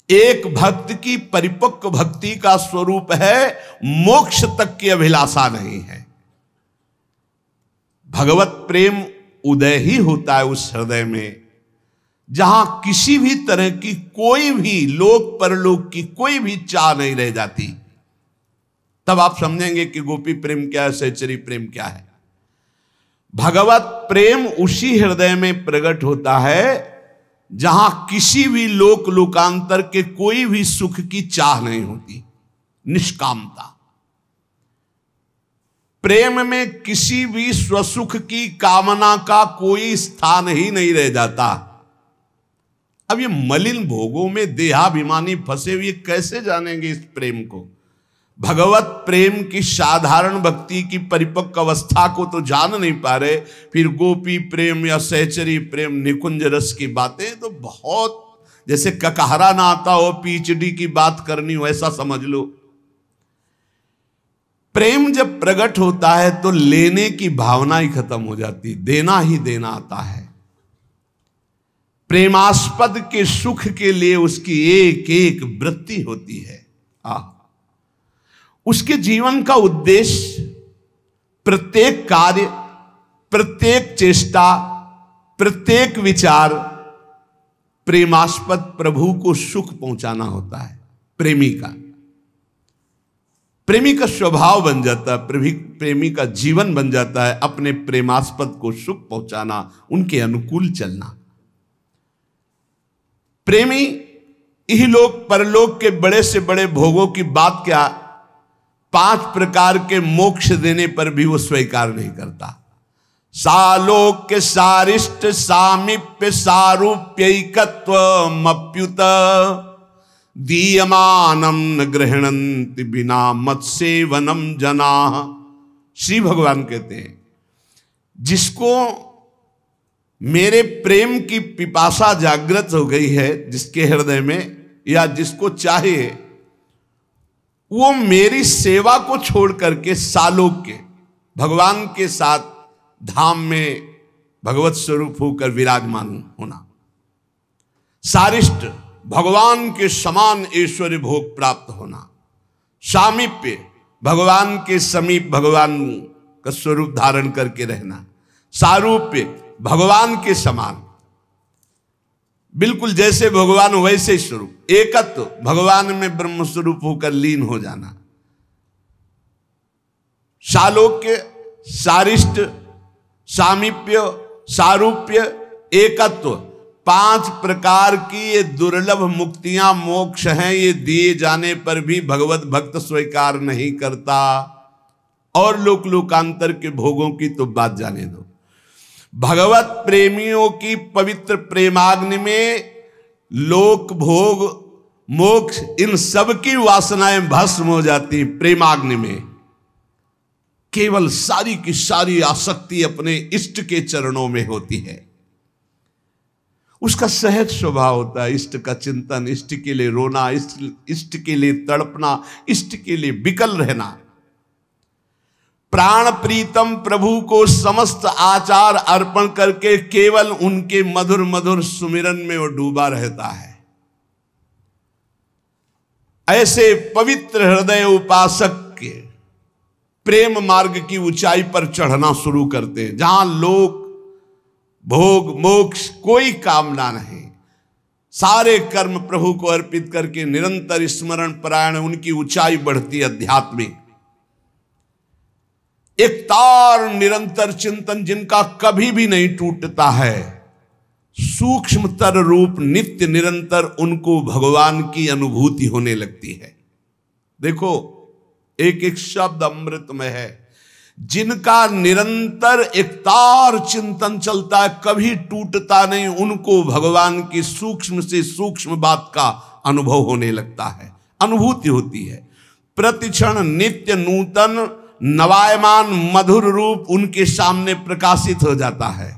एक भक्त की परिपक्व भक्ति का स्वरूप है मोक्ष तक की अभिलाषा नहीं है। भगवत प्रेम उदय ही होता है उस हृदय में जहां किसी भी तरह की कोई भी लोक परलोक की कोई भी चाह नहीं रह जाती। तब आप समझेंगे कि गोपी प्रेम क्या है, सहचरी प्रेम क्या है। भगवत प्रेम उसी हृदय में प्रकट होता है जहां किसी भी लोक लोकांतर के कोई भी सुख की चाह नहीं होती, निष्कामता। प्रेम में किसी भी स्वसुख की कामना का कोई स्थान ही नहीं रह जाता। अब ये मलिन भोगों में देहाभिमानी फंसे हुए कैसे जानेंगे इस प्रेम को। भगवत प्रेम की साधारण भक्ति की परिपक्व अवस्था को तो जान नहीं पा रहे, फिर गोपी प्रेम या सहचरी प्रेम निकुंज रस की बातें तो बहुत जैसे ककहरा ना आता हो पीएचडी की बात करनी हो ऐसा समझ लो। प्रेम जब प्रकट होता है तो लेने की भावना ही खत्म हो जाती, देना ही देना आता है। प्रेमास्पद के सुख के लिए उसकी एक एक वृत्ति होती है। उसके जीवन का उद्देश्य प्रत्येक कार्य, प्रत्येक चेष्टा, प्रत्येक विचार प्रेमास्पद प्रभु को सुख पहुंचाना होता है। प्रेमी का स्वभाव बन जाता है, प्रेमी का जीवन बन जाता है अपने प्रेमास्पद को सुख पहुंचाना, उनके अनुकूल चलना। प्रेमी इहलोक परलोक के बड़े से बड़े भोगों की बात क्या, 5 प्रकार के मोक्ष देने पर भी वो स्वीकार नहीं करता। सालोक्य सारिष्ट सामीप्य सारूप्यैकत्व मप्युत दीयमानम न गृहणन्ति बिना मत सेवनम जना। श्री भगवान कहते हैं जिसको मेरे प्रेम की पिपासा जागृत हो गई है जिसके हृदय में, या जिसको चाहे वो मेरी सेवा को छोड़ करके सालोक्य भगवान के साथ धाम में भगवत स्वरूप होकर विराजमान होना, सारिष्ट भगवान के समान ऐश्वर्य भोग प्राप्त होना, सामीप्य भगवान के समीप भगवान का स्वरूप धारण करके रहना, सारूप्य भगवान के समान बिल्कुल जैसे भगवान वैसे ही स्वरूप, एकत्व भगवान में ब्रह्म स्वरूप होकर लीन हो जाना, सालोक्य सारिष्ट सामीप्य सारूप्य एकत्व, 5 प्रकार की ये दुर्लभ मुक्तियां मोक्ष हैं। ये दिए जाने पर भी भगवत भक्त स्वीकार नहीं करता। और लोक लोकांतर के भोगों की तो बात जाने दो। भगवत प्रेमियों की पवित्र प्रेमाग्नि में लोक भोग मोक्ष इन सब की वासनाएं भस्म हो जाती। प्रेमाग्नि में केवल सारी की सारी आसक्ति अपने इष्ट के चरणों में होती है। उसका सहज स्वभाव होता है इष्ट का चिंतन, इष्ट के लिए रोना, इष्ट के लिए तड़पना, इष्ट के लिए विकल रहना। प्राण प्रीतम प्रभु को समस्त आचार अर्पण करके केवल उनके मधुर मधुर सुमिरन में वो डूबा रहता है। ऐसे पवित्र हृदय उपासक के प्रेम मार्ग की ऊंचाई पर चढ़ना शुरू करते हैं, जहां लोक भोग मोक्ष कोई कामना नहीं, सारे कर्म प्रभु को अर्पित करके निरंतर स्मरण परायण उनकी ऊंचाई बढ़ती आध्यात्मिक। एक तार निरंतर चिंतन जिनका कभी भी नहीं टूटता है, सूक्ष्मतर रूप नित्य निरंतर उनको भगवान की अनुभूति होने लगती है। देखो एक एक शब्द अमृतमय है। जिनका निरंतर एक तार चिंतन चलता है, कभी टूटता नहीं, उनको भगवान की सूक्ष्म से सूक्ष्म बात का अनुभव होने लगता है, अनुभूति होती है। प्रतिक्षण नित्य नूतन नवायमान मधुर रूप उनके सामने प्रकाशित हो जाता है।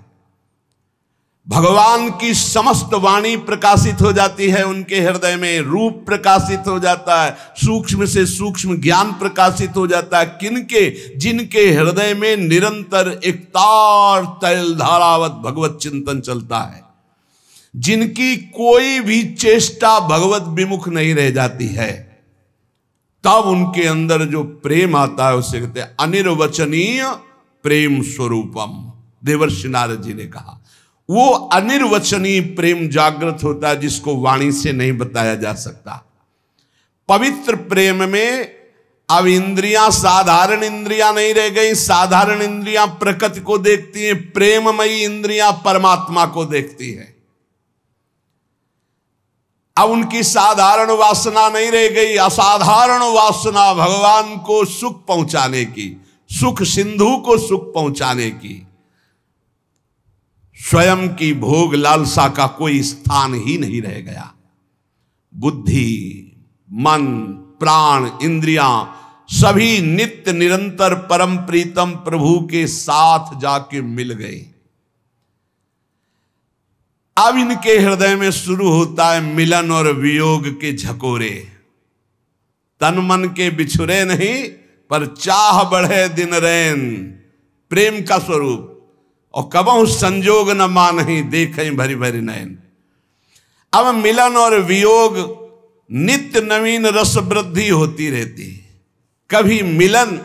भगवान की समस्त वाणी प्रकाशित हो जाती है उनके हृदय में, रूप प्रकाशित हो जाता है, सूक्ष्म से सूक्ष्म ज्ञान प्रकाशित हो जाता है। किनके? जिनके हृदय में निरंतर एक तार तैल धारावत भगवत चिंतन चलता है, जिनकी कोई भी चेष्टा भगवत विमुख नहीं रह जाती है, तब उनके अंदर जो प्रेम आता है उसे कहते हैं अनिर्वचनीय प्रेम स्वरूपम। देवर्षि नारद जी ने कहा वो अनिर्वचनीय प्रेम जागृत होता है जिसको वाणी से नहीं बताया जा सकता। पवित्र प्रेम में अब इंद्रियां साधारण इंद्रियां नहीं रह गई। साधारण इंद्रियां प्रकृति को देखती हैं, प्रेममयी इंद्रियां परमात्मा को देखती हैं। अब उनकी साधारण वासना नहीं रह गई, असाधारण वासना भगवान को सुख पहुंचाने की, सुख सिंधु को सुख पहुंचाने की। स्वयं की भोग लालसा का कोई स्थान ही नहीं रह गया। बुद्धि, मन, प्राण, इंद्रियां सभी नित्य निरंतर परम प्रीतम प्रभु के साथ जाके मिल गए। अब इनके हृदय में शुरू होता है मिलन और वियोग के झकोरे। तन मन के बिछुरे नहीं, पर चाह बढ़े दिन रैन, प्रेम का स्वरूप। और कबहु संजोग न मानहि, देखें भरी भरी नयन। अब मिलन और वियोग नित्य नवीन रस वृद्धि होती रहती है। कभी मिलन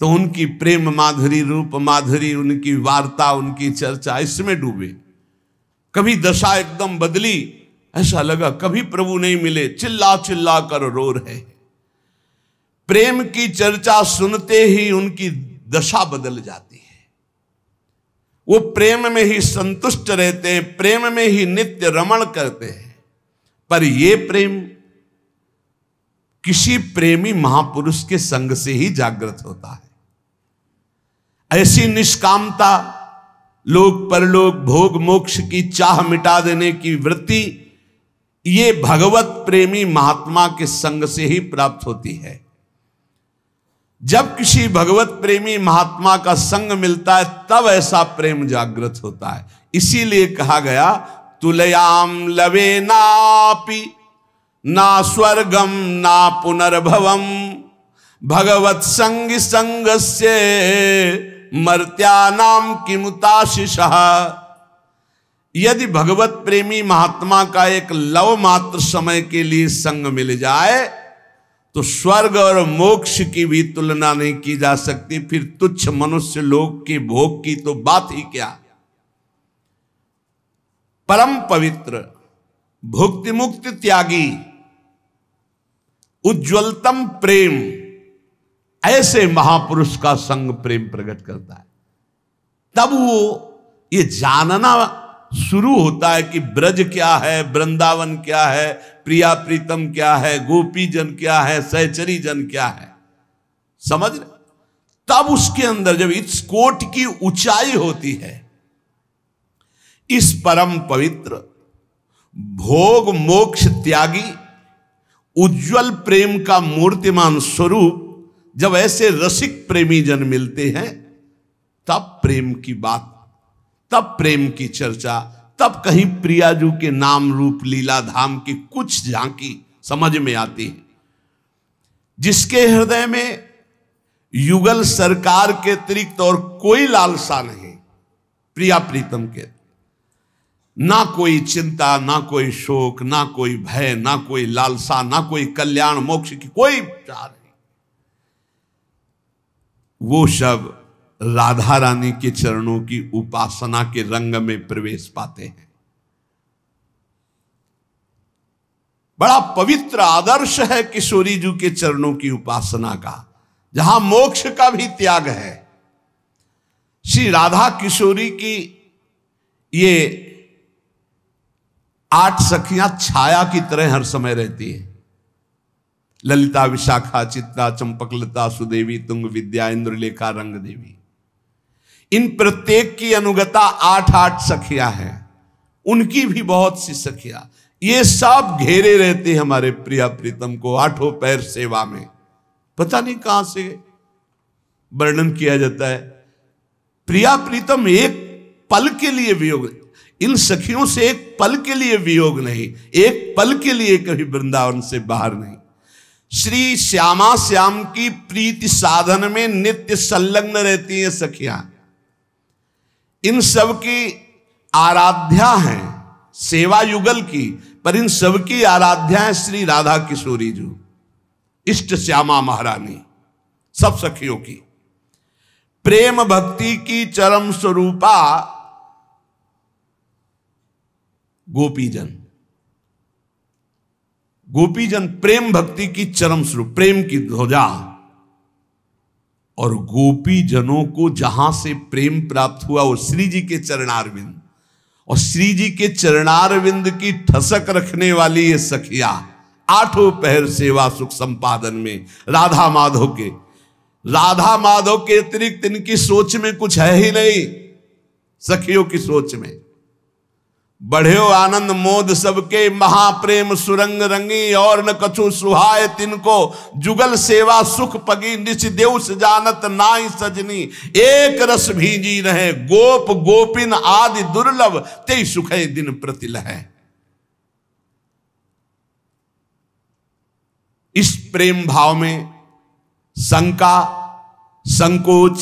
तो उनकी प्रेम माधुरी, रूप माधुरी, उनकी वार्ता, उनकी चर्चा, इसमें डूबे। कभी दशा एकदम बदली, ऐसा लगा कभी प्रभु नहीं मिले, चिल्ला चिल्ला कर रो रहे। प्रेम की चर्चा सुनते ही उनकी दशा बदल जाती है। वो प्रेम में ही संतुष्ट रहते हैं, प्रेम में ही नित्य रमण करते हैं। पर ये प्रेम किसी प्रेमी महापुरुष के संग से ही जागृत होता है। ऐसी निष्कामता, लोक परलोक भोग मोक्ष की चाह मिटा देने की वृत्ति, ये भगवत प्रेमी महात्मा के संग से ही प्राप्त होती है। जब किसी भगवत प्रेमी महात्मा का संग मिलता है तब ऐसा प्रेम जागृत होता है। इसीलिए कहा गया तुलयाम लवे नापि ना स्वर्गम ना पुनर्भवम भगवत संग संगस्य मर्त्यानाम किमुताशिषः। यदि भगवत प्रेमी महात्मा का एक लव मात्र समय के लिए संग मिल जाए तो स्वर्ग और मोक्ष की भी तुलना नहीं की जा सकती। फिर तुच्छ मनुष्य लोक के भोग की तो बात ही क्या। परम पवित्र, भुक्ति मुक्ति त्यागी, उज्ज्वलतम प्रेम, ऐसे महापुरुष का संग प्रेम प्रकट करता है। तब वो ये जानना शुरू होता है कि ब्रज क्या है, वृंदावन क्या है, प्रिया प्रीतम क्या है, गोपी जन क्या है, सहचरी जन क्या है, समझ रहे। तब उसके अंदर जब इस कोट की ऊंचाई होती है, इस परम पवित्र भोग मोक्ष त्यागी उज्जवल प्रेम का मूर्तिमान स्वरूप जब ऐसे रसिक प्रेमी जन मिलते हैं, तब प्रेम की बात, तब प्रेम की चर्चा, तब कहीं प्रियाजू के नाम रूप लीला धाम की कुछ झांकी समझ में आती है। जिसके हृदय में युगल सरकार के अतिरिक्त और कोई लालसा नहीं, प्रिया प्रीतम के, ना कोई चिंता, ना कोई शोक, ना कोई भय, ना कोई लालसा, ना कोई कल्याण मोक्ष की कोई चाह नहीं, वो सब राधा रानी के चरणों की उपासना के रंग में प्रवेश पाते हैं। बड़ा पवित्र आदर्श है किशोरी जी के चरणों की उपासना का, जहां मोक्ष का भी त्याग है। श्री राधा किशोरी की ये 8 सखियां छाया की तरह हर समय रहती है, ललिता विशाखा चित्रा चंपकलता सुदेवी तुंग विद्या इंद्रलेखा रंग देवी। इन प्रत्येक की अनुगता 8-8 सखियां हैं, उनकी भी बहुत सी सखियां, ये सब घेरे रहते हैं हमारे प्रिया प्रीतम को 8 पैर सेवा में। पता नहीं कहां से वर्णन किया जाता है। प्रिया प्रीतम एक पल के लिए वियोग, इन सखियों से एक पल के लिए वियोग नहीं, एक पल के लिए कभी वृंदावन से बाहर नहीं। श्री श्यामा श्याम की प्रीति साधन में नित्य संलग्न रहती हैं सखियां। इन सब की आराध्या हैं सेवा युगल की, पर इन सब की आराध्या है श्री राधा किशोरी जी, इष्ट श्यामा महारानी, सब सखियों की। प्रेम भक्ति की चरम स्वरूपा गोपीजन, गोपीजन प्रेम भक्ति की चरम स्वरूप, प्रेम की ध्वजा। और गोपी जनों को जहां से प्रेम प्राप्त हुआ वो श्री जी के चरणारविंद, और श्री जी के चरणारविंद की ठसक रखने वाली ये सखिया 8 पहर सेवा सुख संपादन में राधा माधव के, राधा माधव के अतिरिक्त इनकी सोच में कुछ है ही नहीं। सखियों की सोच में बढ़्यो आनंद मोद सबके महाप्रेम सुरंग रंगी, और न कछु सुहाय तिनको जुगल सेवा सुख पगी, निस देउस जानत नाई सजनी, एक रस भीजी रहे गोप गोपिन आदि दुर्लभ, ते सुखे दिन प्रतिलह। इस प्रेम भाव में शंका, संकोच,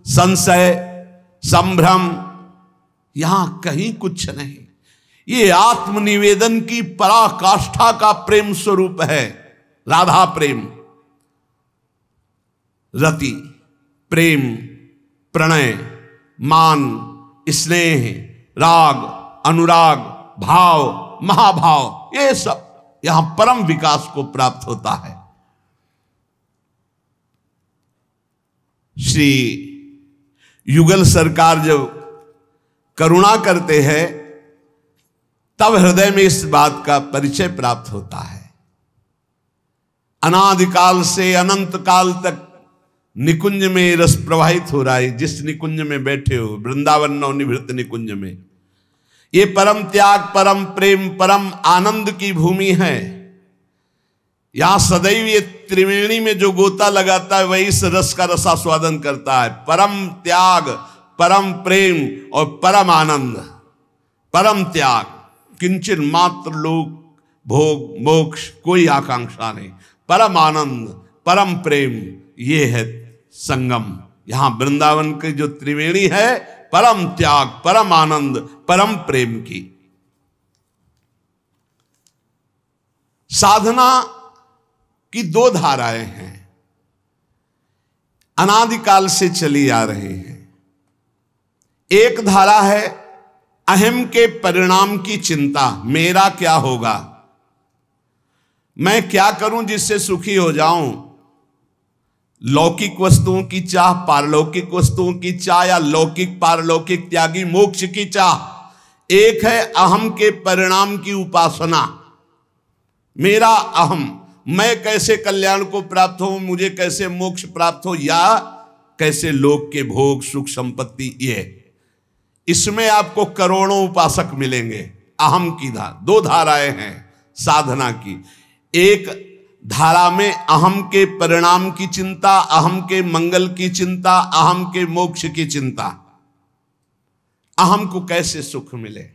संशय, संभ्रम यहां कहीं कुछ नहीं। ये आत्मनिवेदन की पराकाष्ठा का प्रेम स्वरूप है राधा प्रेम। रति, प्रेम, प्रणय, मान, स्नेह, राग, अनुराग, भाव, महाभाव, ये सब यहां परम विकास को प्राप्त होता है। श्री युगल सरकार जब करुणा करते हैं तब हृदय में इस बात का परिचय प्राप्त होता है। अनादिकाल से अनंत काल तक निकुंज में रस प्रवाहित हो रहा है। जिस निकुंज में बैठे हो, वृंदावन नवनिभृत निकुंज में, ये परम त्याग, परम प्रेम, परम आनंद की भूमि है। यहां सदैव ये त्रिवेणी में जो गोता लगाता है वही इस रस का रसास्वादन करता है। परम त्याग, परम प्रेम और परम आनंद। परम त्याग, किंचन मात्र लोक भोग मोक्ष कोई आकांक्षा नहीं। परम आनंद, परम प्रेम, ये है संगम। यहां वृंदावन की जो त्रिवेणी है, परम त्याग, परम आनंद, परम प्रेम की साधना की 2 धाराएं हैं, अनादिकाल से चली आ रही हैं। एक धारा है अहम के परिणाम की चिंता, मेरा क्या होगा, मैं क्या करूं जिससे सुखी हो जाऊं। लौकिक वस्तुओं की चाह, पारलौकिक वस्तुओं की चाह, या लौकिक पारलौकिक त्यागी मोक्ष की चाह। एक है अहम के परिणाम की उपासना, मेरा अहम, मैं कैसे कल्याण को प्राप्त हो, मुझे कैसे मोक्ष प्राप्त हो, या कैसे लोक के भोग सुख संपत्ति। ये इसमें आपको करोड़ों उपासक मिलेंगे। अहम की धारा, 2 धाराएं हैं साधना की। एक धारा में अहम के परिणाम की चिंता, अहम के मंगल की चिंता, अहम के मोक्ष की चिंता। अहम को कैसे सुख मिले,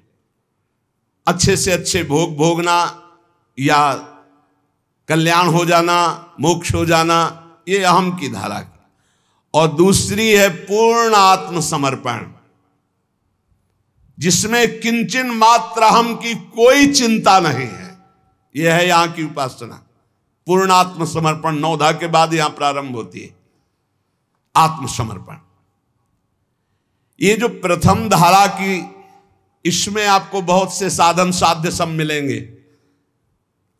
अच्छे से अच्छे भोग भोगना, या कल्याण हो जाना, मोक्ष हो जाना, ये अहम की धारा की। और दूसरी है पूर्ण आत्मसमर्पण, जिसमें किंचन मात्र अहम की कोई चिंता नहीं है। यह है यहां की उपासना। पूर्ण आत्मसमर्पण 9धा के बाद यहां प्रारंभ होती है आत्मसमर्पण। ये जो प्रथम धारा की, इसमें आपको बहुत से साधन साध्य सब मिलेंगे,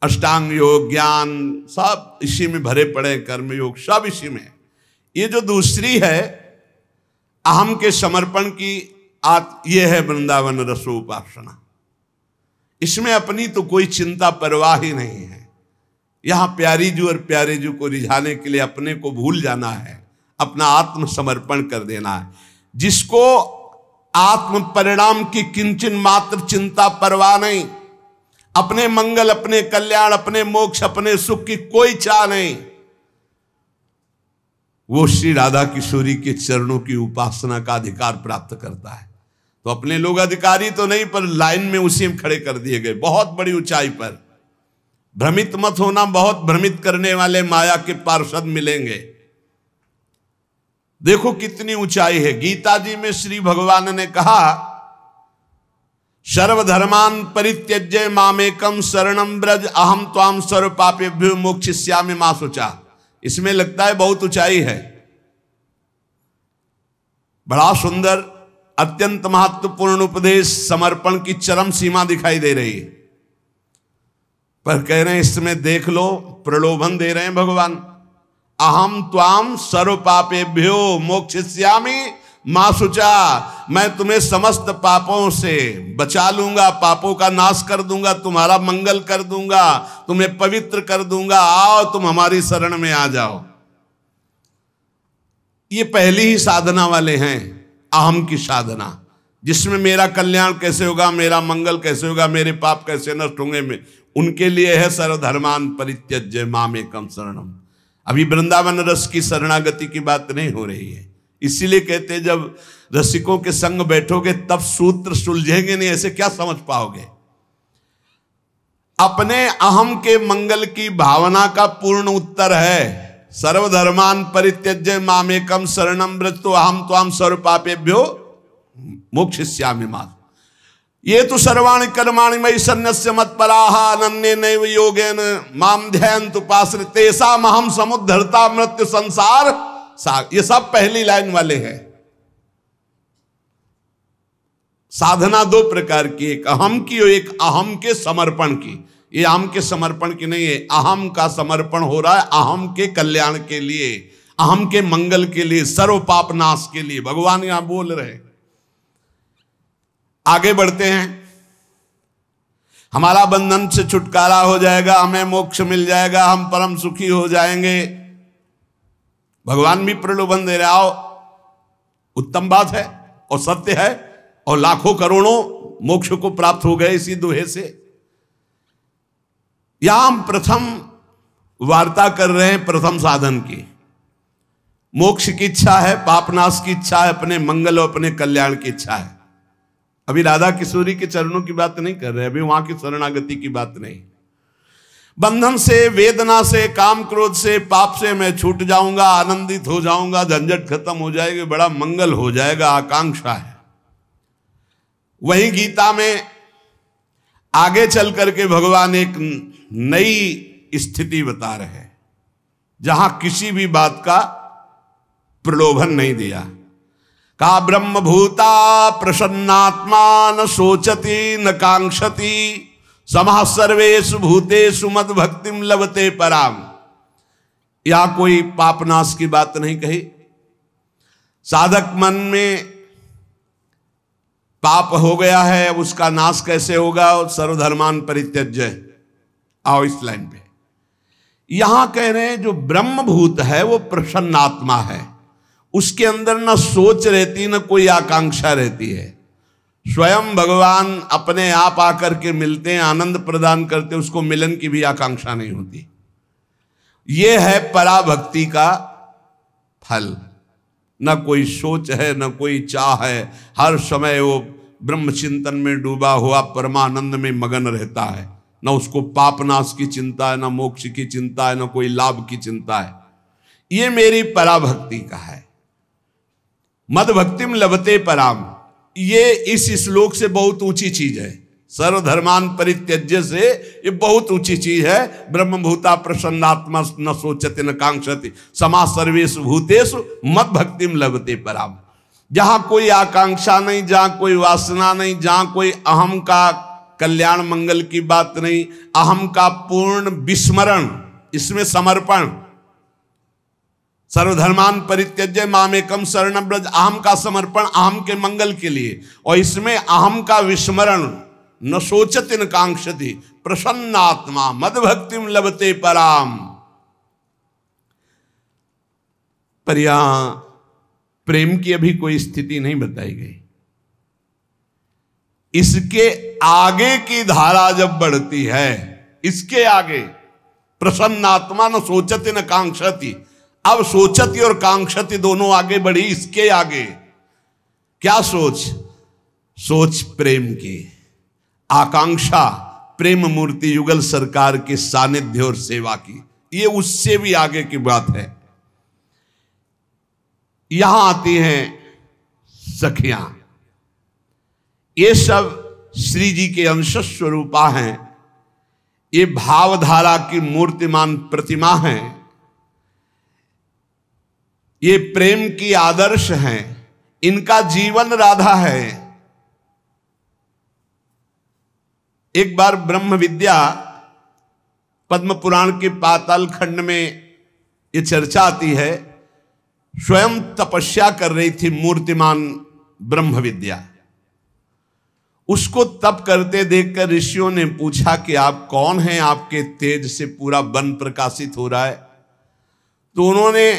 अष्टांग योग, ज्ञान, सब इसी में भरे पड़े, कर्म योग सब इसी में। ये जो दूसरी है अहम के समर्पण की, ये है वृंदावन रसोपासना। इसमें अपनी तो कोई चिंता परवाह ही नहीं है। यहां प्यारी जू और प्यारे जू को रिझाने के लिए अपने को भूल जाना है, अपना आत्मसमर्पण कर देना है। जिसको आत्म परिणाम की किंचन मात्र चिंता परवाह नहीं, अपने मंगल, अपने कल्याण, अपने मोक्ष, अपने सुख की कोई चाह नहीं, वो श्री राधा किशोरी के चरणों की उपासना का अधिकार प्राप्त करता है। तो अपने लोग अधिकारी तो नहीं, पर लाइन में उसी में खड़े कर दिए गए, बहुत बड़ी ऊंचाई पर। भ्रमित मत होना, बहुत भ्रमित करने वाले माया के पार्षद मिलेंगे। देखो कितनी ऊंचाई है। गीता जी में श्री भगवान ने कहा, सर्वधर्मान परित्यज्य मामेकम शरणम ब्रज अहम त्वाम सर्व पापेभ्यो मोक्षयिष्यामि मा शुचा। इसमें लगता है बहुत ऊंचाई है, बड़ा सुंदर, अत्यंत महत्वपूर्ण उपदेश, समर्पण की चरम सीमा दिखाई दे रही है। पर कह रहे हैं इसमें देख लो, प्रलोभन दे रहे हैं भगवान। अहम त्वाम सर्व पापेभ्यो मोक्षयिष्यामि मा शुचा, मैं तुम्हें समस्त पापों से बचा लूंगा, पापों का नाश कर दूंगा, तुम्हारा मंगल कर दूंगा, तुम्हें पवित्र कर दूंगा, आओ तुम हमारी शरण में आ जाओ। ये पहली ही साधना वाले हैं, अहम की साधना, जिसमें मेरा कल्याण कैसे होगा, मेरा मंगल कैसे होगा, मेरे पाप कैसे नष्ट होंगे, में उनके लिए है सर्वधर्मान परित्यज्य मामेकम शरणम। अभी वृंदावन रस की शरणागति की बात नहीं हो रही है। इसीलिए कहते हैं जब रसिकों के संग बैठोगे तब सूत्र सुलझेंगे नहीं, ऐसे क्या समझ पाओगे। अपने अहम के मंगल की भावना का पूर्ण उत्तर है सर्वधर्मान परित्यज्य मामेकम शरणम ब्रज तो अहम त्वाम सर्व पापेभ्यो मोक्षयिष्यामि मा। ये तो सर्वाणि कर्माणि मयि सन्न्यस्य मत्पराः अनन्येनैव योगेन माम ध्यायन्तु उपासते तेषाम् अहं समुद्धर्ता मृत्यु संसार सागर। ये सब पहली लाइन वाले हैं। साधना दो प्रकार की, एक अहम की और एक अहम के समर्पण की। ये अहम के समर्पण की नहीं है, अहम का समर्पण हो रहा है अहम के कल्याण के लिए, अहम के मंगल के लिए, सर्व पाप नाश के लिए भगवान यहां बोल रहे हैं। आगे बढ़ते हैं, हमारा बंधन से छुटकारा हो जाएगा, हमें मोक्ष मिल जाएगा, हम परम सुखी हो जाएंगे। भगवान भी प्रलोभन दे रहे, आओ, उत्तम बात है और सत्य है, और लाखों करोड़ों मोक्ष को प्राप्त हो गए इसी दोहे से। यहां हम प्रथम वार्ता कर रहे हैं प्रथम साधन की। मोक्ष की इच्छा है, पापनाश की इच्छा है, अपने मंगल और अपने कल्याण की इच्छा है। अभी राधा किशोरी के चरणों की बात नहीं कर रहे, अभी वहां की शरणागति की बात नहीं। बंधन से, वेदना से, काम क्रोध से, पाप से मैं छूट जाऊंगा, आनंदित हो जाऊंगा, झंझट खत्म हो जाएगी, बड़ा मंगल हो जाएगा, आकांक्षा है। वहीं गीता में आगे चल करके भगवान एक नई स्थिति बता रहे हैं जहां किसी भी बात का प्रलोभन नहीं दिया। का ब्रह्मभूता प्रसन्नात्मा न सोचती न कांक्षति समः सर्वेषु भूतेषु मद भक्तिम लभते पराम। यहां कोई पापनाश की बात नहीं कही। साधक मन में पाप हो गया है, अब उसका नाश कैसे होगा, और सर्वधर्मान परित्यज्य। आओ इस लाइन पे, यहां कह रहे हैं जो ब्रह्मभूत है वो प्रसन्नात्मा है, उसके अंदर न सोच रहती न कोई आकांक्षा रहती है। स्वयं भगवान अपने आप आकर के मिलते हैं, आनंद प्रदान करते हैं, उसको मिलन की भी आकांक्षा नहीं होती। यह है पराभक्ति का फल। न कोई सोच है, न कोई चाह है, हर समय वो ब्रह्म चिंतन में डूबा हुआ परमानंद में मगन रहता है। न उसको पापनाश की चिंता है, न मोक्ष की चिंता है, न कोई लाभ की चिंता है। ये मेरी पराभक्ति का है। मद भक्तिम लभते पराम, ये इस श्लोक से बहुत ऊंची चीज है। सर्वधर्मान परित्यज्य से ये बहुत ऊंची चीज है। ब्रह्मभूता प्रसन्नात्मा न सोचते न कांक्षति समा सर्वेषु भूतेषु मद भक्तिम लभते पराम। जहां कोई आकांक्षा नहीं, जहां कोई वासना नहीं, जहां कोई अहम का कल्याण मंगल की बात नहीं, अहम का पूर्ण विस्मरण, इसमें समर्पण। सर्वधर्मान परित्यज्य मामेकम शरणम ब्रज, अहम का समर्पण अहम के मंगल के लिए, और इसमें अहम का विस्मरण न सोचति न कांक्षति प्रसन्नात्मा मदभक्तिम लभते पराम। पर यहां प्रेम की अभी कोई स्थिति नहीं बताई गई। इसके आगे की धारा जब बढ़ती है, इसके आगे प्रसन्नात्मा न सोचति न कांक्षति, अब सोचति और कांक्षति दोनों आगे बढ़ी। इसके आगे क्या सोच? सोच प्रेम की, आकांक्षा प्रेम मूर्ति युगल सरकार के सानिध्य और सेवा की। ये उससे भी आगे की बात है। यहां आती हैं सखियां। ये सब श्री जी के अंश स्वरूपा हैं। ये भावधारा की मूर्तिमान प्रतिमा हैं। ये प्रेम की आदर्श हैं। इनका जीवन राधा है। एक बार ब्रह्म विद्या पद्म पुराण के पाताल खंड में ये चर्चा आती है। स्वयं तपस्या कर रही थी मूर्तिमान ब्रह्म विद्या। उसको तप करते देखकर ऋषियों ने पूछा कि आप कौन हैं, आपके तेज से पूरा वन प्रकाशित हो रहा है। तो उन्होंने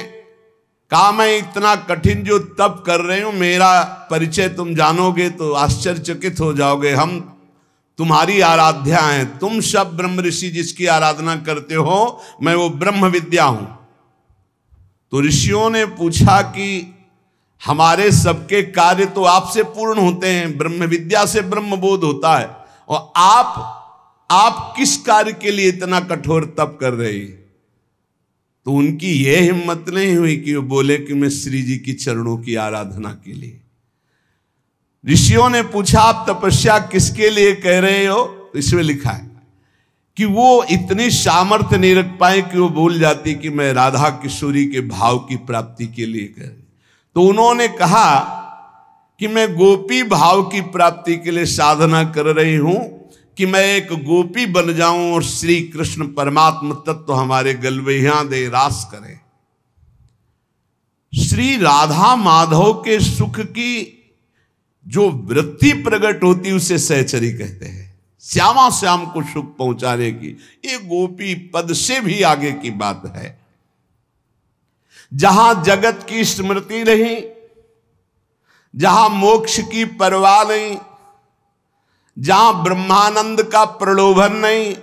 कहा, मैं इतना कठिन जो तप कर रही हूं, मेरा परिचय तुम जानोगे तो आश्चर्यचकित हो जाओगे। हम तुम्हारी आराध्या हैं। तुम सब ब्रह्म ऋषि जिसकी आराधना करते हो, मैं वो ब्रह्म विद्या हूं। तो ऋषियों ने पूछा कि हमारे सबके कार्य तो आपसे पूर्ण होते हैं, ब्रह्म विद्या से ब्रह्म बोध होता है, और आप किस कार्य के लिए इतना कठोर तप कर रहे? तो उनकी यह हिम्मत नहीं हुई कि वो बोले कि मैं श्री जी की चरणों की आराधना के लिए। ऋषियों ने पूछा, आप तपस्या किसके लिए कर रहे हो? तो इसमें लिखा है कि वो इतनी सामर्थ्य नहीं रख पाए कि वो भूल जाती कि मैं राधा किशोरी के भाव की प्राप्ति के लिए कर। तो उन्होंने कहा कि मैं गोपी भाव की प्राप्ति के लिए साधना कर रही हूं, कि मैं एक गोपी बन जाऊं और श्री कृष्ण परमात्म तत्व हमारे गलवैया दे रास करें। श्री राधा माधव के सुख की जो वृत्ति प्रकट होती उसे सहचरी कहते हैं। श्यामा श्याम को सुख पहुंचाने की ये गोपी पद से भी आगे की बात है। जहां जगत की स्मृति नहीं, जहां मोक्ष की परवाह नहीं, जहां ब्रह्मानंद का प्रलोभन नहीं,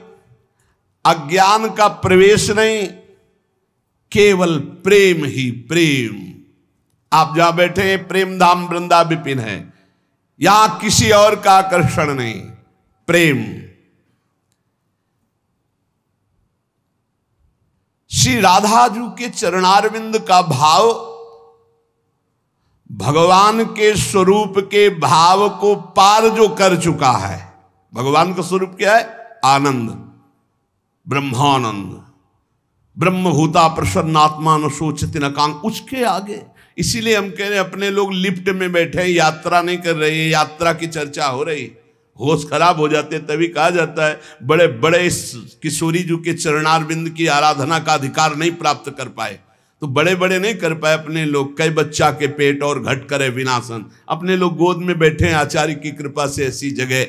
अज्ञान का प्रवेश नहीं, केवल प्रेम ही प्रेम। आप जहां बैठे हैं प्रेम धाम वृंदा विपिन है। यहां किसी और का आकर्षण नहीं, प्रेम। श्री राधा जी के चरणारविंद का भाव भगवान के स्वरूप के भाव को पार जो कर चुका है। भगवान का स्वरूप क्या है? आनंद, ब्रह्मानंद, ब्रह्मभूता प्रसन्नात्मा न सोचति न कांग। उसके आगे इसीलिए हम कह रहे हैं, अपने लोग लिफ्ट में बैठे हैं, यात्रा नहीं कर रहे हैं, यात्रा की चर्चा हो रही, होश खराब हो जाते। तभी कहा जाता है बड़े बड़े किशोरी जी के चरणारविंद की आराधना का अधिकार नहीं प्राप्त कर पाए। तो बड़े बड़े नहीं कर पाए अपने लोग। कई बच्चा के पेट और घट करे विनाशन, अपने लोग गोद में बैठे हैं आचार्य की कृपा से ऐसी जगह।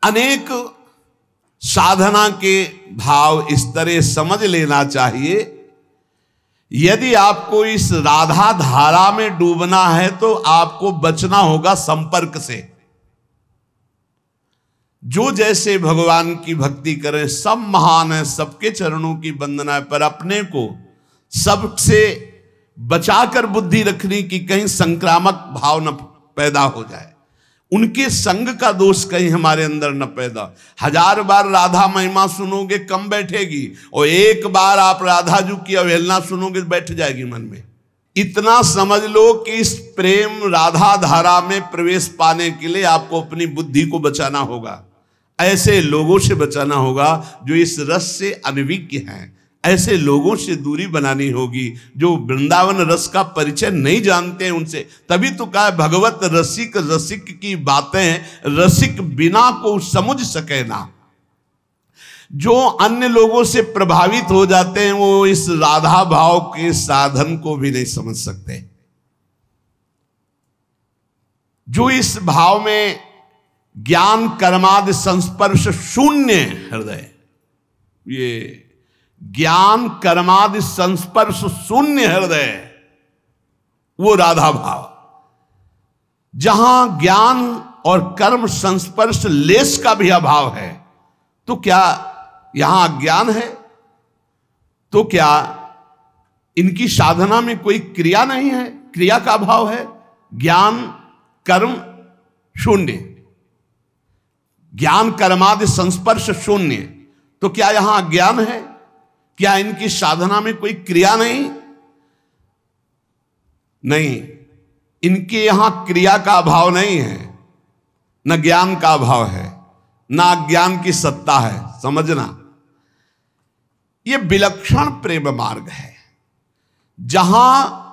अनेक साधना के भाव इस तरह समझ लेना चाहिए। यदि आपको इस राधा धारा में डूबना है तो आपको बचना होगा संपर्क से। जो जैसे भगवान की भक्ति करें, सब महान है, सबके चरणों की वंदना है, पर अपने को सबसे बचाकर बुद्धि रखनी कि कहीं संक्रामक भाव न पैदा हो जाए, उनके संग का दोष कहीं हमारे अंदर न पैदा। 1000 बार राधा महिमा सुनोगे कम बैठेगी, और एक बार आप राधा जी की अवहेलना सुनोगे बैठ जाएगी मन में। इतना समझ लो कि इस प्रेम राधा धारा में प्रवेश पाने के लिए आपको अपनी बुद्धि को बचाना होगा। ऐसे लोगों से बचाना होगा जो इस रस से अनभिज्ञ हैं। ऐसे लोगों से दूरी बनानी होगी जो वृंदावन रस का परिचय नहीं जानते हैं उनसे। तभी तो कहा भगवत रसिक रसिक की बातें रसिक बिना को समझ सके ना। जो अन्य लोगों से प्रभावित हो जाते हैं वो इस राधा भाव के साधन को भी नहीं समझ सकते। जो इस भाव में ज्ञान कर्मादि संस्पर्श शून्य हृदय, ये ज्ञान कर्मादि संस्पर्श शून्य हृदय, वो राधा भाव। जहां ज्ञान और कर्म संस्पर्श लेस का भी अभाव है, तो क्या यहां अज्ञान है? तो क्या इनकी साधना में कोई क्रिया नहीं है? क्रिया का अभाव है। ज्ञान कर्म शून्य, ज्ञान कर्मादि संस्पर्श शून्य, तो क्या यहां अज्ञान है? क्या इनकी साधना में कोई क्रिया नहीं? नहीं, इनके यहां क्रिया का अभाव नहीं है, न ज्ञान का अभाव है, न अज्ञान की सत्ता है। समझना, यह विलक्षण प्रेम मार्ग है, जहां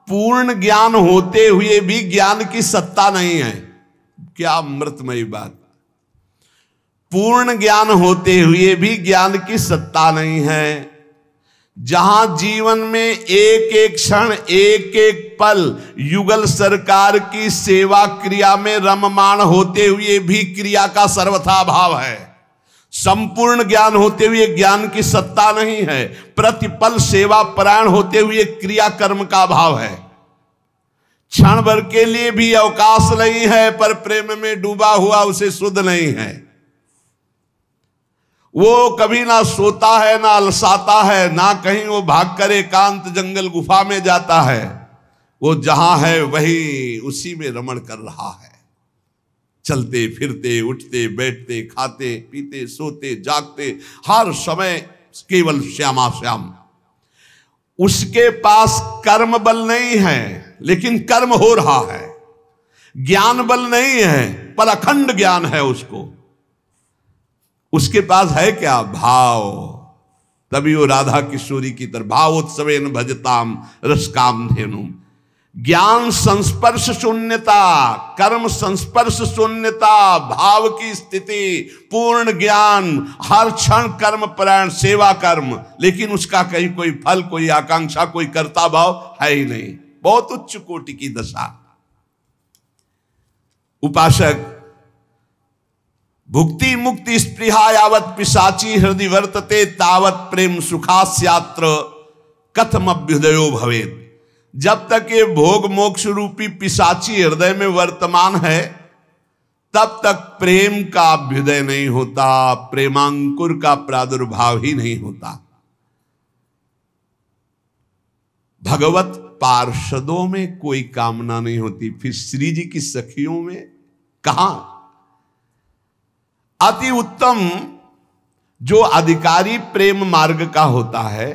पूर्ण ज्ञान होते हुए भी ज्ञान की सत्ता नहीं है। क्या अमृतमयी बात! पूर्ण ज्ञान होते हुए भी ज्ञान की सत्ता नहीं है। जहां जीवन में एक एक क्षण एक एक पल युगल सरकार की सेवा क्रिया में रममाण होते हुए भी क्रिया का सर्वथा भाव है। संपूर्ण ज्ञान होते हुए ज्ञान की सत्ता नहीं है। प्रतिपल सेवा परायण होते हुए क्रिया कर्म का भाव है। क्षण भर के लिए भी अवकाश नहीं है, पर प्रेम में डूबा हुआ उसे सुध नहीं है। वो कभी ना सोता है, ना अलसाता है, ना कहीं वो भाग कर एकांत जंगल गुफा में जाता है। वो जहां है वही उसी में रमण कर रहा है। चलते फिरते उठते बैठते खाते पीते सोते जागते हर समय केवल श्यामा श्याम। उसके पास कर्म बल नहीं है, लेकिन कर्म हो रहा है। ज्ञान बल नहीं है, पर अखंड ज्ञान है उसको। उसके पास है क्या? भाव। तभी वो राधा किशोरी की तरह भावोत्सवेन भजताम रसकाम धेनु। ज्ञान संस्पर्श शून्यता, कर्म संस्पर्श शून्यता, भाव की स्थिति, पूर्ण ज्ञान, हर क्षण कर्म परायण सेवा कर्म, लेकिन उसका कहीं कोई फल, कोई आकांक्षा, कोई कर्ता भाव है ही नहीं। बहुत उच्च कोटि की दशा। उपासक भुक्ति मुक्ति स्पृहा यावत पिशाची हृदय वर्तते तावत प्रेम सुखास्यात्र कथम अभ्युदयो भवेत्। जब तक ये भोग मोक्ष रूपी पिशाची हृदय में वर्तमान है, तब तक प्रेम का अभ्युदय नहीं होता, प्रेमांकुर का प्रादुर्भाव ही नहीं होता। भगवत पार्षदों में कोई कामना नहीं होती, फिर श्री जी की सखियों में कहां? अति उत्तम जो अधिकारी प्रेम मार्ग का होता है,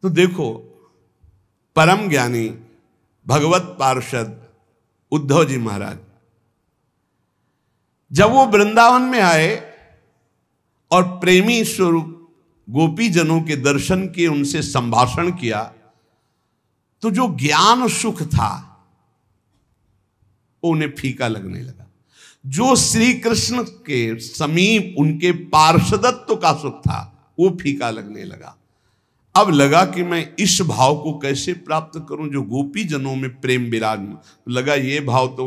तो देखो परम ज्ञानी भगवत पार्षद उद्धव जी महाराज जब वो वृंदावन में आए और प्रेमी स्वरूप गोपी जनों के दर्शन किए, उनसे संभाषण किया, तो जो ज्ञान सुख था वो उन्हें फीका लगने लगा। जो श्री कृष्ण के समीप उनके पार्षदत्व का सुख था वो फीका लगने लगा। अब लगा कि मैं इस भाव को कैसे प्राप्त करूं जो गोपी जनों में प्रेम विराजमान। लगा ये भाव तो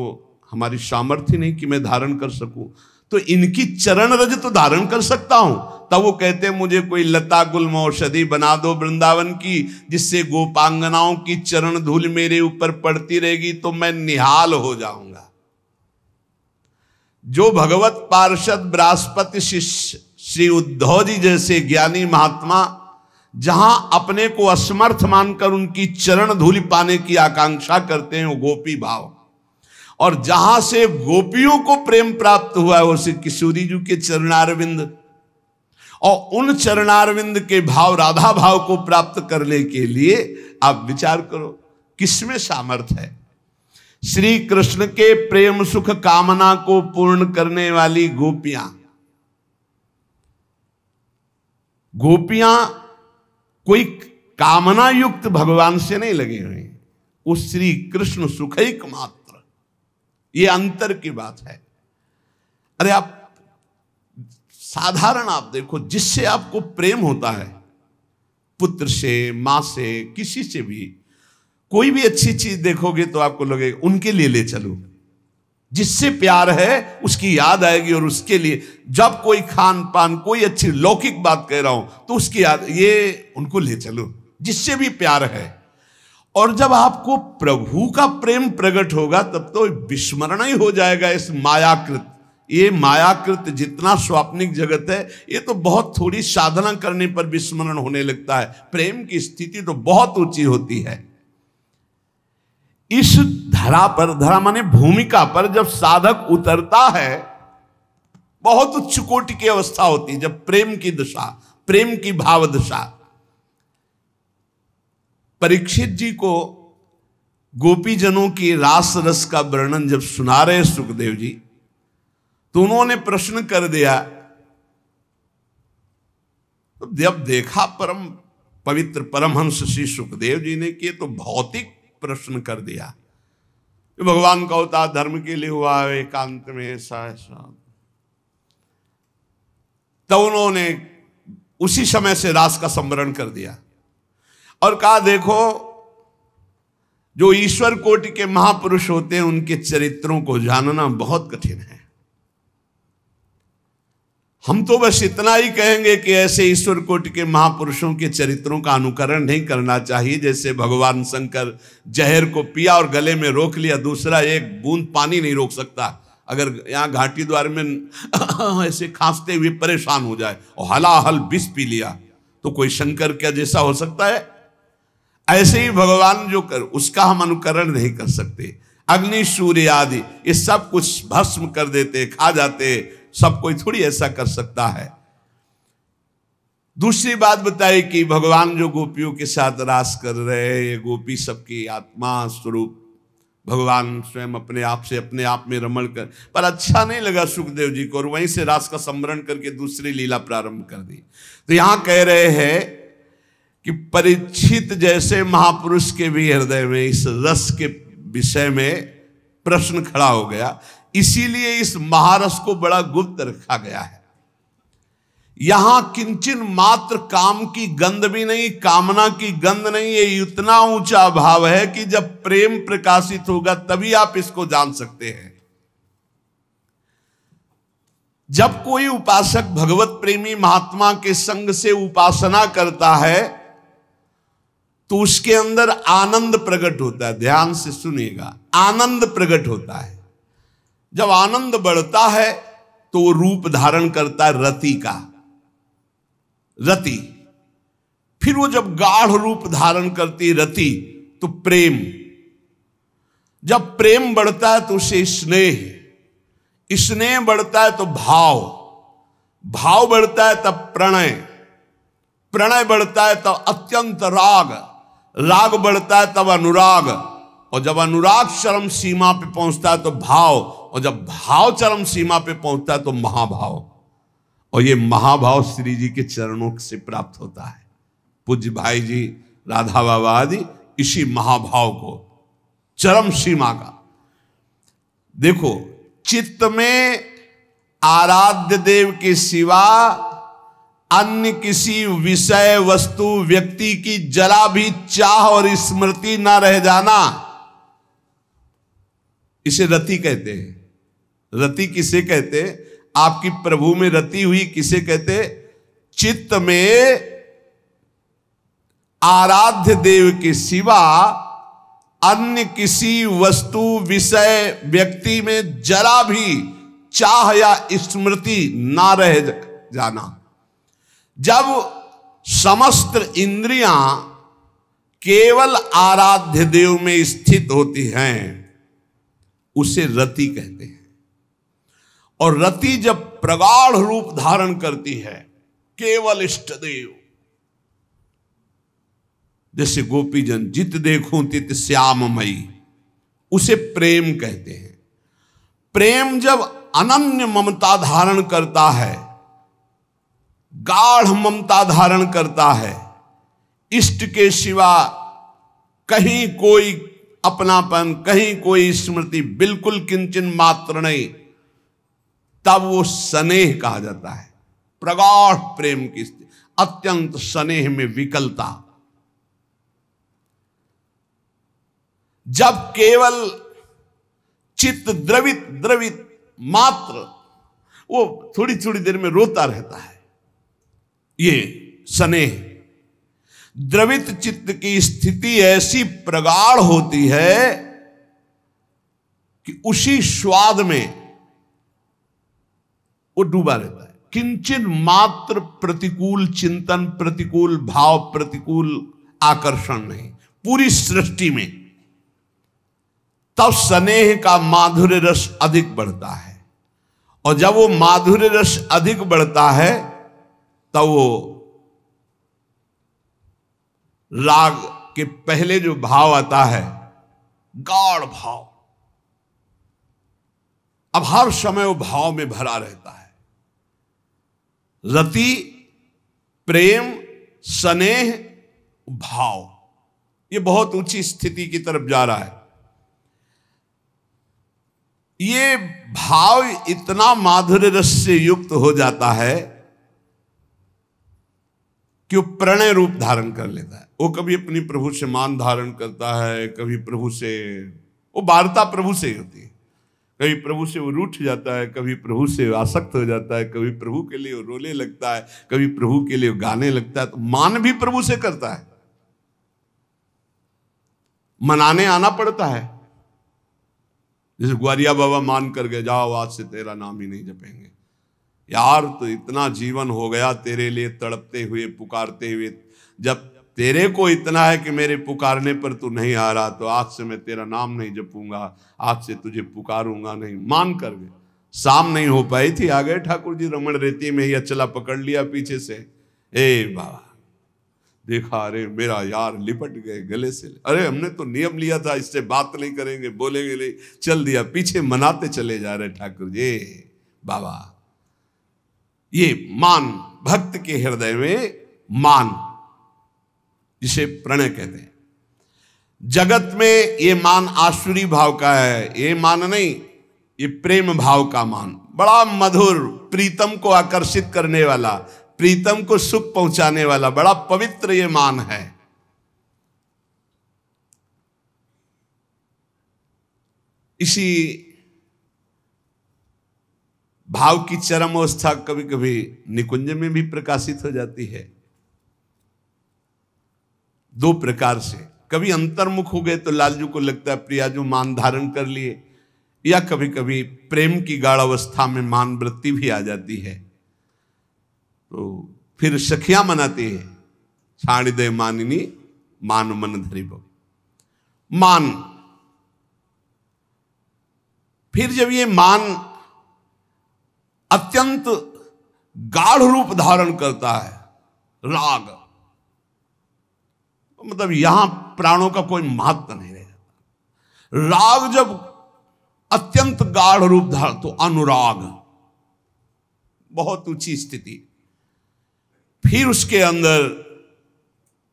हमारी सामर्थ्य नहीं कि मैं धारण कर सकूं, तो इनकी चरण रज तो धारण कर सकता हूं। तब वो कहते हैं मुझे कोई लता गुल्म औषधि बना दो वृंदावन की, जिससे गोपांगनाओं की चरण धूल मेरे ऊपर पड़ती रहेगी तो मैं निहाल हो जाऊंगा। जो भगवत पार्षद बृहस्पति शिष्य श्री उद्धव जी जैसे ज्ञानी महात्मा जहां अपने को असमर्थ मानकर उनकी चरण धूलि पाने की आकांक्षा करते हैं, वो गोपी भाव, और जहां से गोपियों को प्रेम प्राप्त हुआ है वो श्री किशोरी जी के चरणारविंद, और उन चरणारविंद के भाव राधा भाव को प्राप्त करने के लिए आप विचार करो किसमें सामर्थ्य है। श्री कृष्ण के प्रेम सुख कामना को पूर्ण करने वाली गोपियां कोई कामना युक्त भगवान से नहीं लगे हुए, वो श्री कृष्ण सुखैक मात्र, ये अंतर की बात है। अरे आप साधारण आप देखो, जिससे आपको प्रेम होता है, पुत्र से, मां से, किसी से भी, कोई भी अच्छी चीज देखोगे तो आपको लगेगा उनके लिए ले चलो, जिससे प्यार है उसकी याद आएगी, और उसके लिए जब कोई खान पान, कोई अच्छी लौकिक बात कह रहा हूं तो उसकी याद, ये उनको ले चलो जिससे भी प्यार है। और जब आपको प्रभु का प्रेम प्रकट होगा तब तो विस्मरण ही हो जाएगा इस मायाकृत। ये मायाकृत जितना स्वाप्निक जगत है, ये तो बहुत थोड़ी साधना करने पर विस्मरण होने लगता है। प्रेम की स्थिति तो बहुत ऊंची होती है। इस धरा पर, धरा माने भूमिका पर जब साधक उतरता है, बहुत उच्च कोटि की अवस्था होती है जब प्रेम की दशा, प्रेम की भाव दशा। परीक्षित जी को गोपीजनों की रास रस का वर्णन जब सुना रहे सुखदेव जी, तो उन्होंने प्रश्न कर दिया। तो जब देखा परम पवित्र परमहंस श्री सुखदेव जी ने कि तो भौतिक प्रश्न कर दिया, भगवान का अवतार धर्म के लिए हुआ है, एकांत में ऐसा ऐसा। तो उन्होंने उसी समय से रास का संवरण कर दिया और कहा देखो, जो ईश्वर कोटि के महापुरुष होते हैं उनके चरित्रों को जानना बहुत कठिन है। हम तो बस इतना ही कहेंगे कि ऐसे ईश्वर कोटि के महापुरुषों के चरित्रों का अनुकरण नहीं करना चाहिए। जैसे भगवान शंकर जहर को पिया और गले में रोक लिया, दूसरा एक बूंद पानी नहीं रोक सकता। अगर यहाँ घाटी द्वार में ऐसे खांसते हुए परेशान हो जाए और हलाहल विष पी लिया तो कोई शंकर क्या जैसा हो सकता है? ऐसे ही भगवान जो कर, उसका हम अनुकरण नहीं कर सकते। अग्नि सूर्य आदि ये सब कुछ भस्म कर देते, खा जाते, सब कोई थोड़ी ऐसा कर सकता है। दूसरी बात बताई कि भगवान जो गोपियों के साथ रास कर रहे हैं, ये गोपी सबकी आत्मा स्वरूप भगवान स्वयं अपने आप से अपने आप में रमण कर, पर अच्छा नहीं लगा सुखदेव जी को और वहीं से रास का स्मरण करके दूसरी लीला प्रारंभ कर दी। तो यहां कह रहे हैं कि परीक्षित जैसे महापुरुष के भी हृदय में इस रस के विषय में प्रश्न खड़ा हो गया, इसीलिए इस महारस को बड़ा गुप्त रखा गया है। यहां किंचन मात्र काम की गंध भी नहीं, कामना की गंध नहीं। ये इतना ऊंचा भाव है कि जब प्रेम प्रकाशित होगा तभी आप इसको जान सकते हैं। जब कोई उपासक भगवत प्रेमी महात्मा के संग से उपासना करता है तो उसके अंदर आनंद प्रकट होता है। ध्यान से सुनिएगा, आनंद प्रकट होता है। जब आनंद बढ़ता है तो वो रूप धारण करता है रति का, रति। फिर वो जब गाढ़ रूप धारण करती रति तो प्रेम। जब प्रेम बढ़ता है तो उसे स्नेह, स्नेह बढ़ता है तो भाव, भाव बढ़ता है तब प्रणय, प्रणय बढ़ता है तब अत्यंत राग, राग बढ़ता है तब अनुराग, और जब अनुराग चरम सीमा पे पहुंचता है तो भाव, और जब भाव चरम सीमा पे पहुंचता है तो महाभाव। और ये महाभाव श्री जी के चरणों से प्राप्त होता है। पूज्य भाई जी राधा बाबा आदि इसी महाभाव को, चरम सीमा का। देखो, चित्त में आराध्य देव के सिवा अन्य किसी विषय वस्तु व्यक्ति की जरा भी चाह और स्मृति ना रह जाना, इसे रति कहते हैं। रति किसे कहते? आपकी प्रभु में रति हुई किसे कहते? चित्त में आराध्य देव के सिवा अन्य किसी वस्तु विषय व्यक्ति में जरा भी चाह या स्मृति ना रह जाना। जब समस्त इंद्रियां केवल आराध्य देव में स्थित होती हैं उसे रति कहते हैं। और रति जब प्रगाढ़ रूप धारण करती है, केवल इष्ट देव, जैसे गोपीजन जित देखूं तित श्याममयी, उसे प्रेम कहते हैं। प्रेम जब अनन्य ममता धारण करता है, गाढ़ ममता धारण करता है, इष्ट के सिवा कहीं कोई अपनापन, कहीं कोई स्मृति, बिल्कुल किंचन मात्र नहीं, तब वो स्नेह कहा जाता है। प्रगाढ़ प्रेम की स्थिति, अत्यंत स्नेह में विकलता। जब केवल चित्त द्रवित द्रवित मात्र, वो थोड़ी थोड़ी देर में रोता रहता है। ये स्नेह, द्रवित चित्त की स्थिति ऐसी प्रगाढ़ होती है कि उसी स्वाद में वो डूबा रहता है। किंचन मात्र प्रतिकूल चिंतन, प्रतिकूल भाव, प्रतिकूल आकर्षण नहीं पूरी सृष्टि में। तब स्नेह का माधुर्य रस अधिक बढ़ता है, और जब वो माधुर्य रस अधिक बढ़ता है तब वो राग के पहले जो भाव आता है, गाढ़ भाव, अब हर समय वो भाव में भरा रहता है। रति, प्रेम, स्नेह, भाव, ये बहुत ऊंची स्थिति की तरफ जा रहा है। ये भाव इतना माधुर्य रस से युक्त हो जाता है कि वो प्रणय रूप धारण कर लेता है। वो कभी अपनी प्रभु से मान धारण करता है, कभी प्रभु से, वो वार्ता प्रभु से ही होती है। कभी प्रभु से वो रूठ जाता है, कभी प्रभु से आसक्त हो जाता है, कभी प्रभु के लिए वो रोने लगता है, कभी प्रभु के लिए वो गाने लगता है। तो मान भी प्रभु से करता है, मनाने आना पड़ता है। जैसे ग्वारिया बाबा मान कर गए, जाओ आज से तेरा नाम ही नहीं जपेंगे। यार तो इतना जीवन हो गया तेरे लिए तड़पते हुए, पुकारते हुए, जब तेरे को इतना है कि मेरे पुकारने पर तू नहीं आ रहा, तो आज से मैं तेरा नाम नहीं जपूंगा, आज से तुझे पुकारूंगा नहीं। मान कर गए। शाम नहीं हो पाई थी, आ गए ठाकुर जी रमण रेती में ही अचला पकड़ लिया पीछे से। ए बाबा देखा, अरे मेरा यार लिपट गए गले से। अरे हमने तो नियम लिया था इससे बात नहीं करेंगे, बोलेंगे नहीं, चल दिया पीछे, मनाते चले जा रहे ठाकुर जी। बाबा ये मान, भक्त के हृदय में मान, जिसे प्रणय कहते हैं। जगत में ये मान आसुरी भाव का है, ये मान नहीं, ये प्रेम भाव का मान, बड़ा मधुर, प्रीतम को आकर्षित करने वाला, प्रीतम को सुख पहुंचाने वाला, बड़ा पवित्र ये मान है। इसी भाव की चरम अवस्था कभी कभी निकुंज में भी प्रकाशित हो जाती है। दो प्रकार से, कभी अंतर्मुख हो गए तो लालजू को लगता है प्रिया जो मान धारण कर लिए, या कभी कभी प्रेम की गाढ़ अवस्था में मान वृत्ति भी आ जाती है। तो फिर सखियां मनाती है, छाड़ दे मानिनी मान मन धरी बो। मान, फिर जब ये मान अत्यंत गाढ़ रूप धारण करता है, राग, मतलब यहां प्राणों का कोई महत्व नहीं रह जाता। राग जब अत्यंत गाढ़ रूप धारण, तो अनुराग, बहुत ऊंची स्थिति। फिर उसके अंदर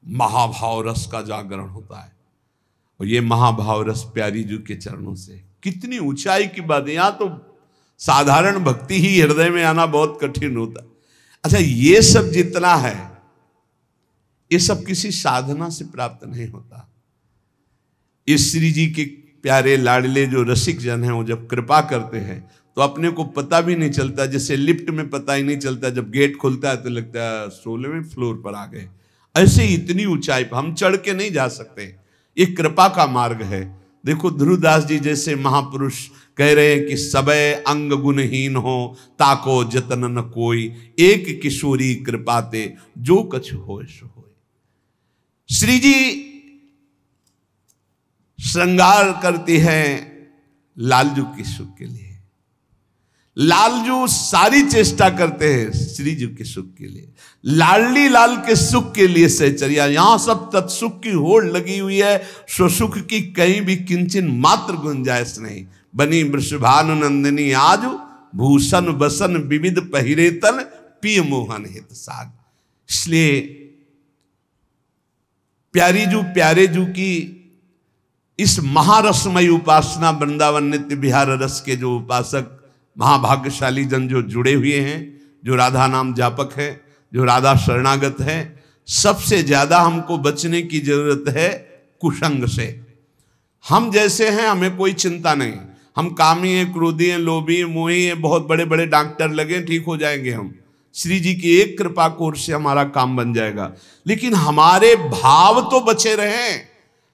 महाभाव रस का जागरण होता है, और ये महाभाव रस प्यारी जी के चरणों से, कितनी ऊंचाई की बात है। यहां तो साधारण भक्ति ही हृदय में आना बहुत कठिन होता है। अच्छा, ये सब जितना है, ये सब किसी साधना से प्राप्त नहीं होता। इस श्री जी के प्यारे लाडले जो रसिक जन हैं, वो जब कृपा करते हैं तो अपने को पता भी नहीं चलता, जैसे लिफ्ट में पता ही नहीं चलता, जब गेट खुलता है तो लगता है 16वें फ्लोर पर आ गए। ऐसे इतनी ऊंचाई पर हम चढ़ के नहीं जा सकते, ये कृपा का मार्ग है। देखो ध्रुवदास जी जैसे महापुरुष कह रहे हैं कि सबे अंग गुणहीन हो, ताको जतन न कोई, एक किशोरी कृपाते जो कछ होय सो होय। श्री जी श्रृंगार करती हैं लालजू के सुख के लिए, लालजू सारी चेष्टा करते हैं श्री जी के सुख के लिए, लाडली लाल के सुख के लिए सहचर्या। यहां सब तत्सुख की होड़ लगी हुई है, स्वसुख की कहीं भी किंचन मात्र गुंजाइश नहीं। बनी वृषभानुनंदिनी आज, भूषण बसन विविध पहिरे तन, पिय मोहन हित साग। इसलिए प्यारी जू प्यारे जू की इस महारसमयी उपासना, वृंदावन नित्य विहार रस के जो उपासक महाभाग्यशाली जन जो जुड़े हुए हैं, जो राधा नाम जापक है, जो राधा शरणागत है, सबसे ज्यादा हमको बचने की जरूरत है कुसंग से। हम जैसे हैं हमें कोई चिंता नहीं, हम कामी हैं, क्रोधी हैं, लोभी हैं, मोही हैं, बहुत बड़े बड़े डॉक्टर लगे, ठीक हो जाएंगे हम। श्री जी की एक कृपा कोर से हमारा काम बन जाएगा। लेकिन हमारे भाव तो बचे रहें,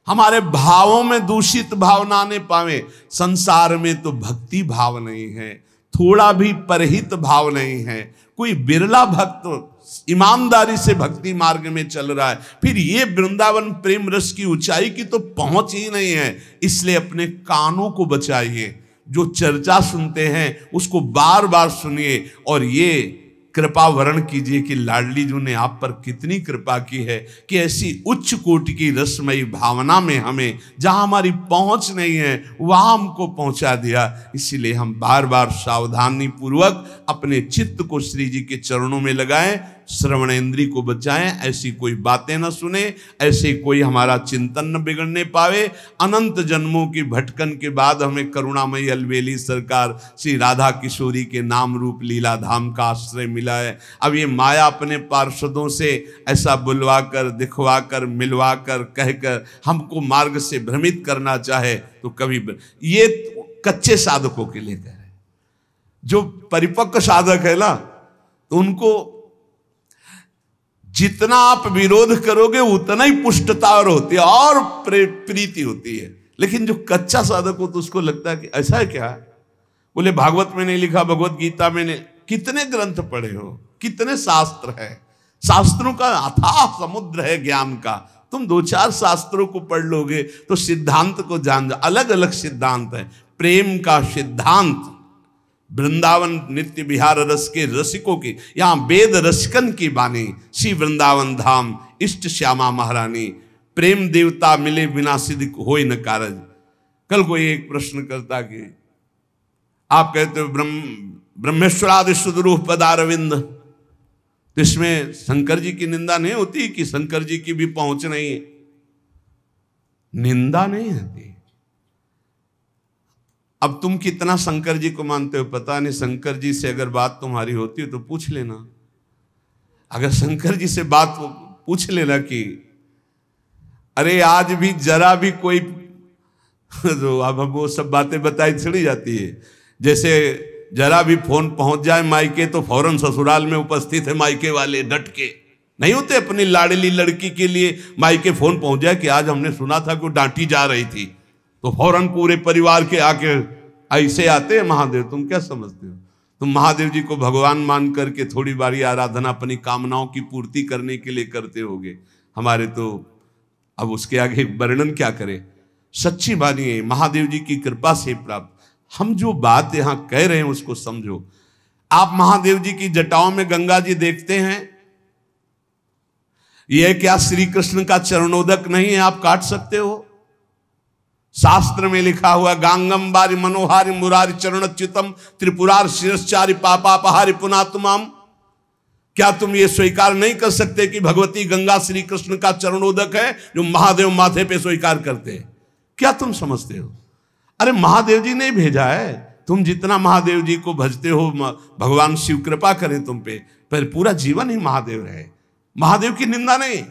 हमारे भावों में दूषित भाव ना आने पावे। संसार में तो भक्ति भाव नहीं है, थोड़ा भी परहित भाव नहीं है। कोई बिरला भक्त ईमानदारी से भक्ति मार्ग में चल रहा है, फिर ये वृंदावन प्रेम रस की ऊंचाई की तो पहुंच ही नहीं है। इसलिए अपने कानों को बचाइए, जो चर्चा सुनते हैं उसको बार बार सुनिए और ये कृपा वर्ण कीजिए कि लाडली जी ने आप पर कितनी कृपा की है कि ऐसी उच्च कोटि की रसमयी भावना में हमें, जहां हमारी पहुंच नहीं है वहां हमको पहुंचा दिया। इसीलिए हम बार बार सावधानी पूर्वक अपने चित्त को श्री जी के चरणों में लगाएं, श्रवण इंद्री को बचाएं, ऐसी कोई बातें न सुने, ऐसे कोई हमारा चिंतन न बिगड़ने पावे। अनंत जन्मों की भटकन के बाद हमें करुणामयी अलवेली सरकार श्री राधा किशोरी के नाम रूप लीला धाम का आश्रय मिला है। अब ये माया अपने पार्षदों से ऐसा बुलवा कर, दिखवा कर, मिलवा कर, कहकर हमको मार्ग से भ्रमित करना चाहे तो कभी, ये कच्चे साधकों के लिए कह रहे हैं। जो परिपक्व साधक है ना, तो उनको जितना आप विरोध करोगे उतना ही पुष्टता और होती है और प्रीति होती है। लेकिन जो कच्चा साधक हो तो उसको लगता है कि ऐसा है क्या, बोले भागवत में नहीं लिखा, भगवत गीता में नहीं, कितने ग्रंथ पढ़े हो, कितने शास्त्र है, शास्त्रों का अथाह समुद्र है ज्ञान का। तुम 2-4 शास्त्रों को पढ़ लोगे तो सिद्धांत को जान जाओ। अलग अलग सिद्धांत है। प्रेम का सिद्धांत वृंदावन नित्य विहार रस के रसिकों की, यहाँ वेद रसिकन की बानी, श्री वृंदावन धाम इष्ट श्यामा महारानी, प्रेम देवता मिले बिना सिद्ध होय न कारज। कल कोई एक प्रश्न करता कि आप कहते हो ब्रह्मेश्वरादि सुदरूप पदारविंद, तो इसमें शंकर जी की निंदा नहीं होती कि शंकर जी की भी पहुंच नहीं है? निंदा नहीं होती। अब तुम कितना शंकर जी को मानते हो पता नहीं, शंकर जी से अगर बात तुम्हारी होती है तो पूछ लेना। अगर शंकर जी से बात पूछ लेना कि अरे आज भी जरा भी कोई तो अब वो सब बातें बताई चली जाती है। जैसे जरा भी फोन पहुंच जाए मायके तो फौरन ससुराल में उपस्थित है मायके वाले, डट के नहीं होते। अपनी लाडली लड़की के लिए मायके फोन पहुंच जाए कि आज हमने सुना था कि डांटी जा रही थी, तो फौरन पूरे परिवार के आके ऐसे आते हैं महादेव। तुम क्या समझते हो? तुम महादेव जी को भगवान मान करके थोड़ी बारी आराधना अपनी कामनाओं की पूर्ति करने के लिए करते होगे। हमारे तो अब उसके आगे वर्णन क्या करें। सच्ची मानिए महादेव जी की कृपा से प्राप्त। हम जो बात यहां कह रहे हैं उसको समझो। आप महादेव जी की जटाओं में गंगा जी देखते हैं, यह क्या श्री कृष्ण का चरणोदक नहीं है? आप काट सकते हो? शास्त्र में लिखा हुआ गांगम बारी मनोहारी मुरारी चरणच्युतम त्रिपुरार शिरश्चारी पापापहारी पुनातुमाम। क्या तुम ये स्वीकार नहीं कर सकते कि भगवती गंगा श्री कृष्ण का चरणोदक है जो महादेव माथे पे स्वीकार करते हैं? क्या तुम समझते हो? अरे महादेव जी ने भेजा है। तुम जितना महादेव जी को भजते हो, भगवान शिव कृपा करें तुम पे, पर पूरा जीवन ही महादेव रहे। महादेव की निंदा नहीं।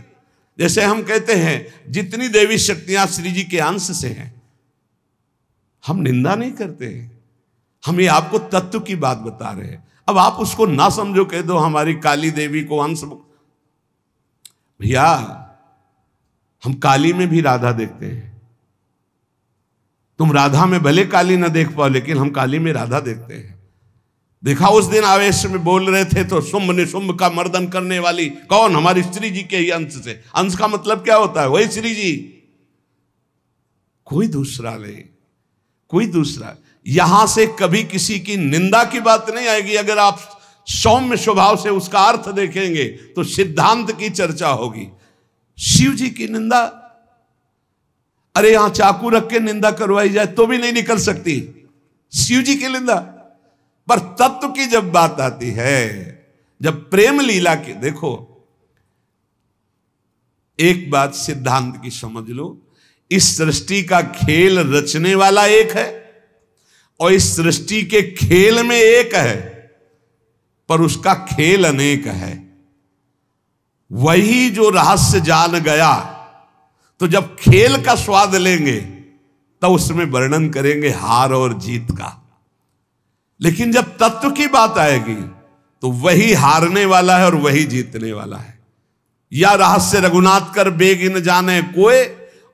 जैसे हम कहते हैं जितनी देवी शक्तियां श्री जी के अंश से हैं, हम निंदा नहीं करते हैं, हम ये आपको तत्व की बात बता रहे हैं। अब आप उसको ना समझो, कह दो हमारी काली देवी को अंश। भैया हम काली में भी राधा देखते हैं। तुम राधा में भले काली ना देख पाओ, लेकिन हम काली में राधा देखते हैं। देखा उस दिन आवेश में बोल रहे थे तो शुंभ निशुंभ का मर्दन करने वाली कौन? हमारी श्री जी के ही अंश से। अंश का मतलब क्या होता है? वही श्री जी, कोई दूसरा नहीं, कोई दूसरा। यहां से कभी किसी की निंदा की बात नहीं आएगी। अगर आप सौम्य स्वभाव से उसका अर्थ देखेंगे तो सिद्धांत की चर्चा होगी। शिव जी की निंदा, अरे यहां चाकू रख के निंदा करवाई जाए तो भी नहीं निकल सकती शिव जी की निंदा। पर तत्व की जब बात आती है, जब प्रेम लीला की, देखो एक बात सिद्धांत की समझ लो, इस सृष्टि का खेल रचने वाला एक है और इस सृष्टि के खेल में एक है, पर उसका खेल अनेक है। वही जो रहस्य जान गया, तो जब खेल का स्वाद लेंगे तो उसमें वर्णन करेंगे हार और जीत का। लेकिन जब तत्व की बात आएगी तो वही हारने वाला है और वही जीतने वाला है। या रहस्य रघुनाथ कर बेग न जाने कोय,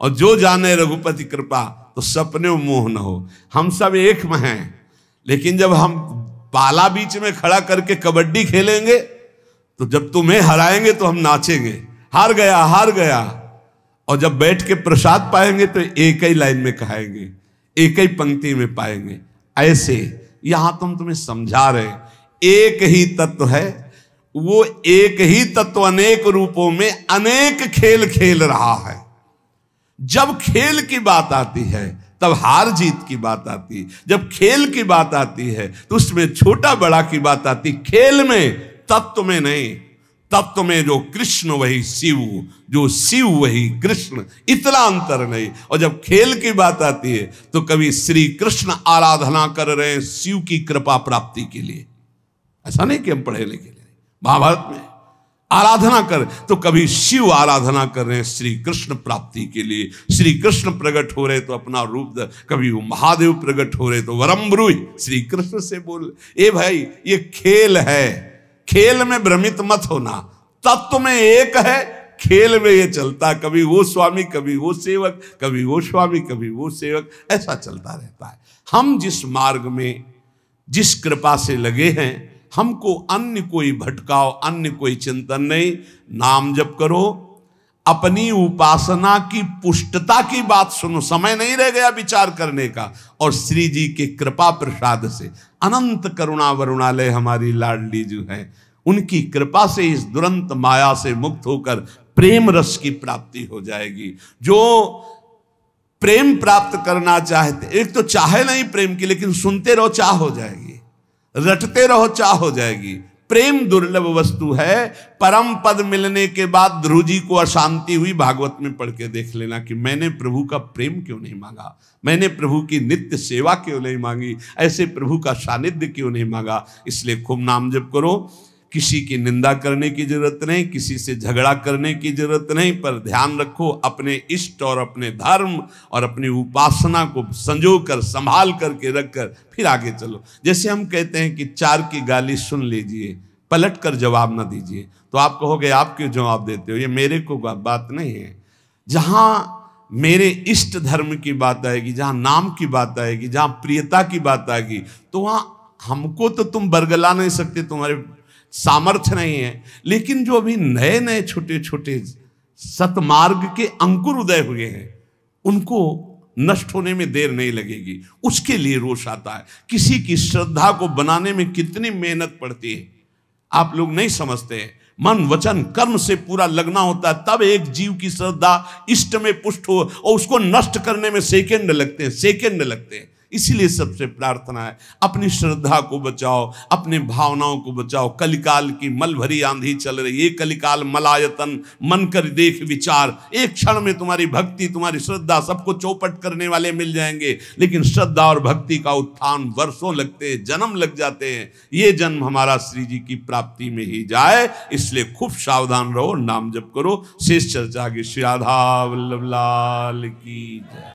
और जो जाने रघुपति कृपा तो सपने मोह न हो। हम सब एक में हैं, लेकिन जब हम पाला बीच में खड़ा करके कबड्डी खेलेंगे तो जब तुम्हें हराएंगे तो हम नाचेंगे, हार गया हार गया। और जब बैठ के प्रसाद पाएंगे तो एक ही लाइन में खाएंगे, एक ही पंक्ति में पाएंगे। ऐसे यहां तुम्हें समझा रहे, एक ही तत्व है, वो एक ही तत्व अनेक रूपों में अनेक खेल खेल रहा है। जब खेल की बात आती है तब हार जीत की बात आती है, जब खेल की बात आती है तो उसमें छोटा बड़ा की बात आती। खेल में, तत्व में नहीं। तत्व में जो कृष्ण वही शिव, जो शिव वही कृष्ण, इतना अंतर नहीं। और जब खेल की बात आती है तो कभी श्री कृष्ण आराधना कर रहे हैं शिव की कृपा प्राप्ति के लिए। ऐसा नहीं कि हम पढ़े लिखे नहीं, महाभारत में आराधना कर, तो कभी शिव आराधना कर रहे हैं श्री कृष्ण प्राप्ति के लिए। श्री कृष्ण प्रकट हो रहे तो अपना रूप, कभी वो महादेव प्रकट हो रहे तो वरम ब्रूहि श्री कृष्ण से बोल। ए भाई, ये खेल है, खेल में भ्रमित मत होना। तत्व में एक है, खेल में ये चलता, कभी वो स्वामी कभी वो सेवक, कभी वो स्वामी कभी वो सेवक, ऐसा चलता रहता है। हम जिस मार्ग में, जिस कृपा से लगे हैं, हमको अन्य कोई भटकाव, अन्य कोई चिंतन नहीं। नाम जप करो, अपनी उपासना की पुष्टता की बात सुनो, समय नहीं रह गया विचार करने का। और श्री जी के कृपा प्रसाद से, अनंत करुणा वरुणालय हमारी लाडली जो है, उनकी कृपा से इस दुरंत माया से मुक्त होकर प्रेम रस की प्राप्ति हो जाएगी। जो प्रेम प्राप्त करना चाहते, एक तो चाहे नहीं प्रेम की, लेकिन सुनते रहो चाह हो जाएगी, रटते रहो चाह हो जाएगी। प्रेम दुर्लभ वस्तु है। परम पद मिलने के बाद ध्रुव जी को अशांति हुई, भागवत में पढ़ के देख लेना कि मैंने प्रभु का प्रेम क्यों नहीं मांगा, मैंने प्रभु की नित्य सेवा क्यों नहीं मांगी, ऐसे प्रभु का सानिध्य क्यों नहीं मांगा। इसलिए खूब नाम जप करो। किसी की निंदा करने की जरूरत नहीं, किसी से झगड़ा करने की जरूरत नहीं, पर ध्यान रखो अपने इष्ट और अपने धर्म और अपनी उपासना को संजो कर, संभाल करके रखकर फिर आगे चलो। जैसे हम कहते हैं कि चार की गाली सुन लीजिए, पलट कर जवाब ना दीजिए। तो आप कहोगे आप क्यों जवाब देते हो, ये मेरे को बात नहीं है। जहाँ मेरे इष्ट धर्म की बात आएगी, जहाँ नाम की बात आएगी, जहाँ प्रियता की बात आएगी, तो वहाँ हमको तो तुम बरगला नहीं सकते, तुम्हारे सामर्थ्य नहीं है। लेकिन जो अभी नए नए छोटे छोटे सतमार्ग के अंकुर उदय हुए हैं, उनको नष्ट होने में देर नहीं लगेगी। उसके लिए रोष आता है। किसी की श्रद्धा को बनाने में कितनी मेहनत पड़ती है, आप लोग नहीं समझते हैं। मन वचन कर्म से पूरा लगना होता है, तब एक जीव की श्रद्धा इष्ट में पुष्ट हो, और उसको नष्ट करने में सेकंड लगते हैं, सेकंड लगते हैं। इसीलिए सबसे प्रार्थना है, अपनी श्रद्धा को बचाओ, अपने भावनाओं को बचाओ। कलिकाल की मल भरी आंधी चल रही है, कलिकाल मलायतन, मन कर देख विचार। एक क्षण में तुम्हारी भक्ति, तुम्हारी श्रद्धा सबको चौपट करने वाले मिल जाएंगे, लेकिन श्रद्धा और भक्ति का उत्थान वर्षों लगते हैं, जन्म लग जाते हैं। ये जन्म हमारा श्री जी की प्राप्ति में ही जाए, इसलिए खूब सावधान रहो, नाम जप करो। शेष चर्चा की श्री राधा वल्लभ लाल की जय।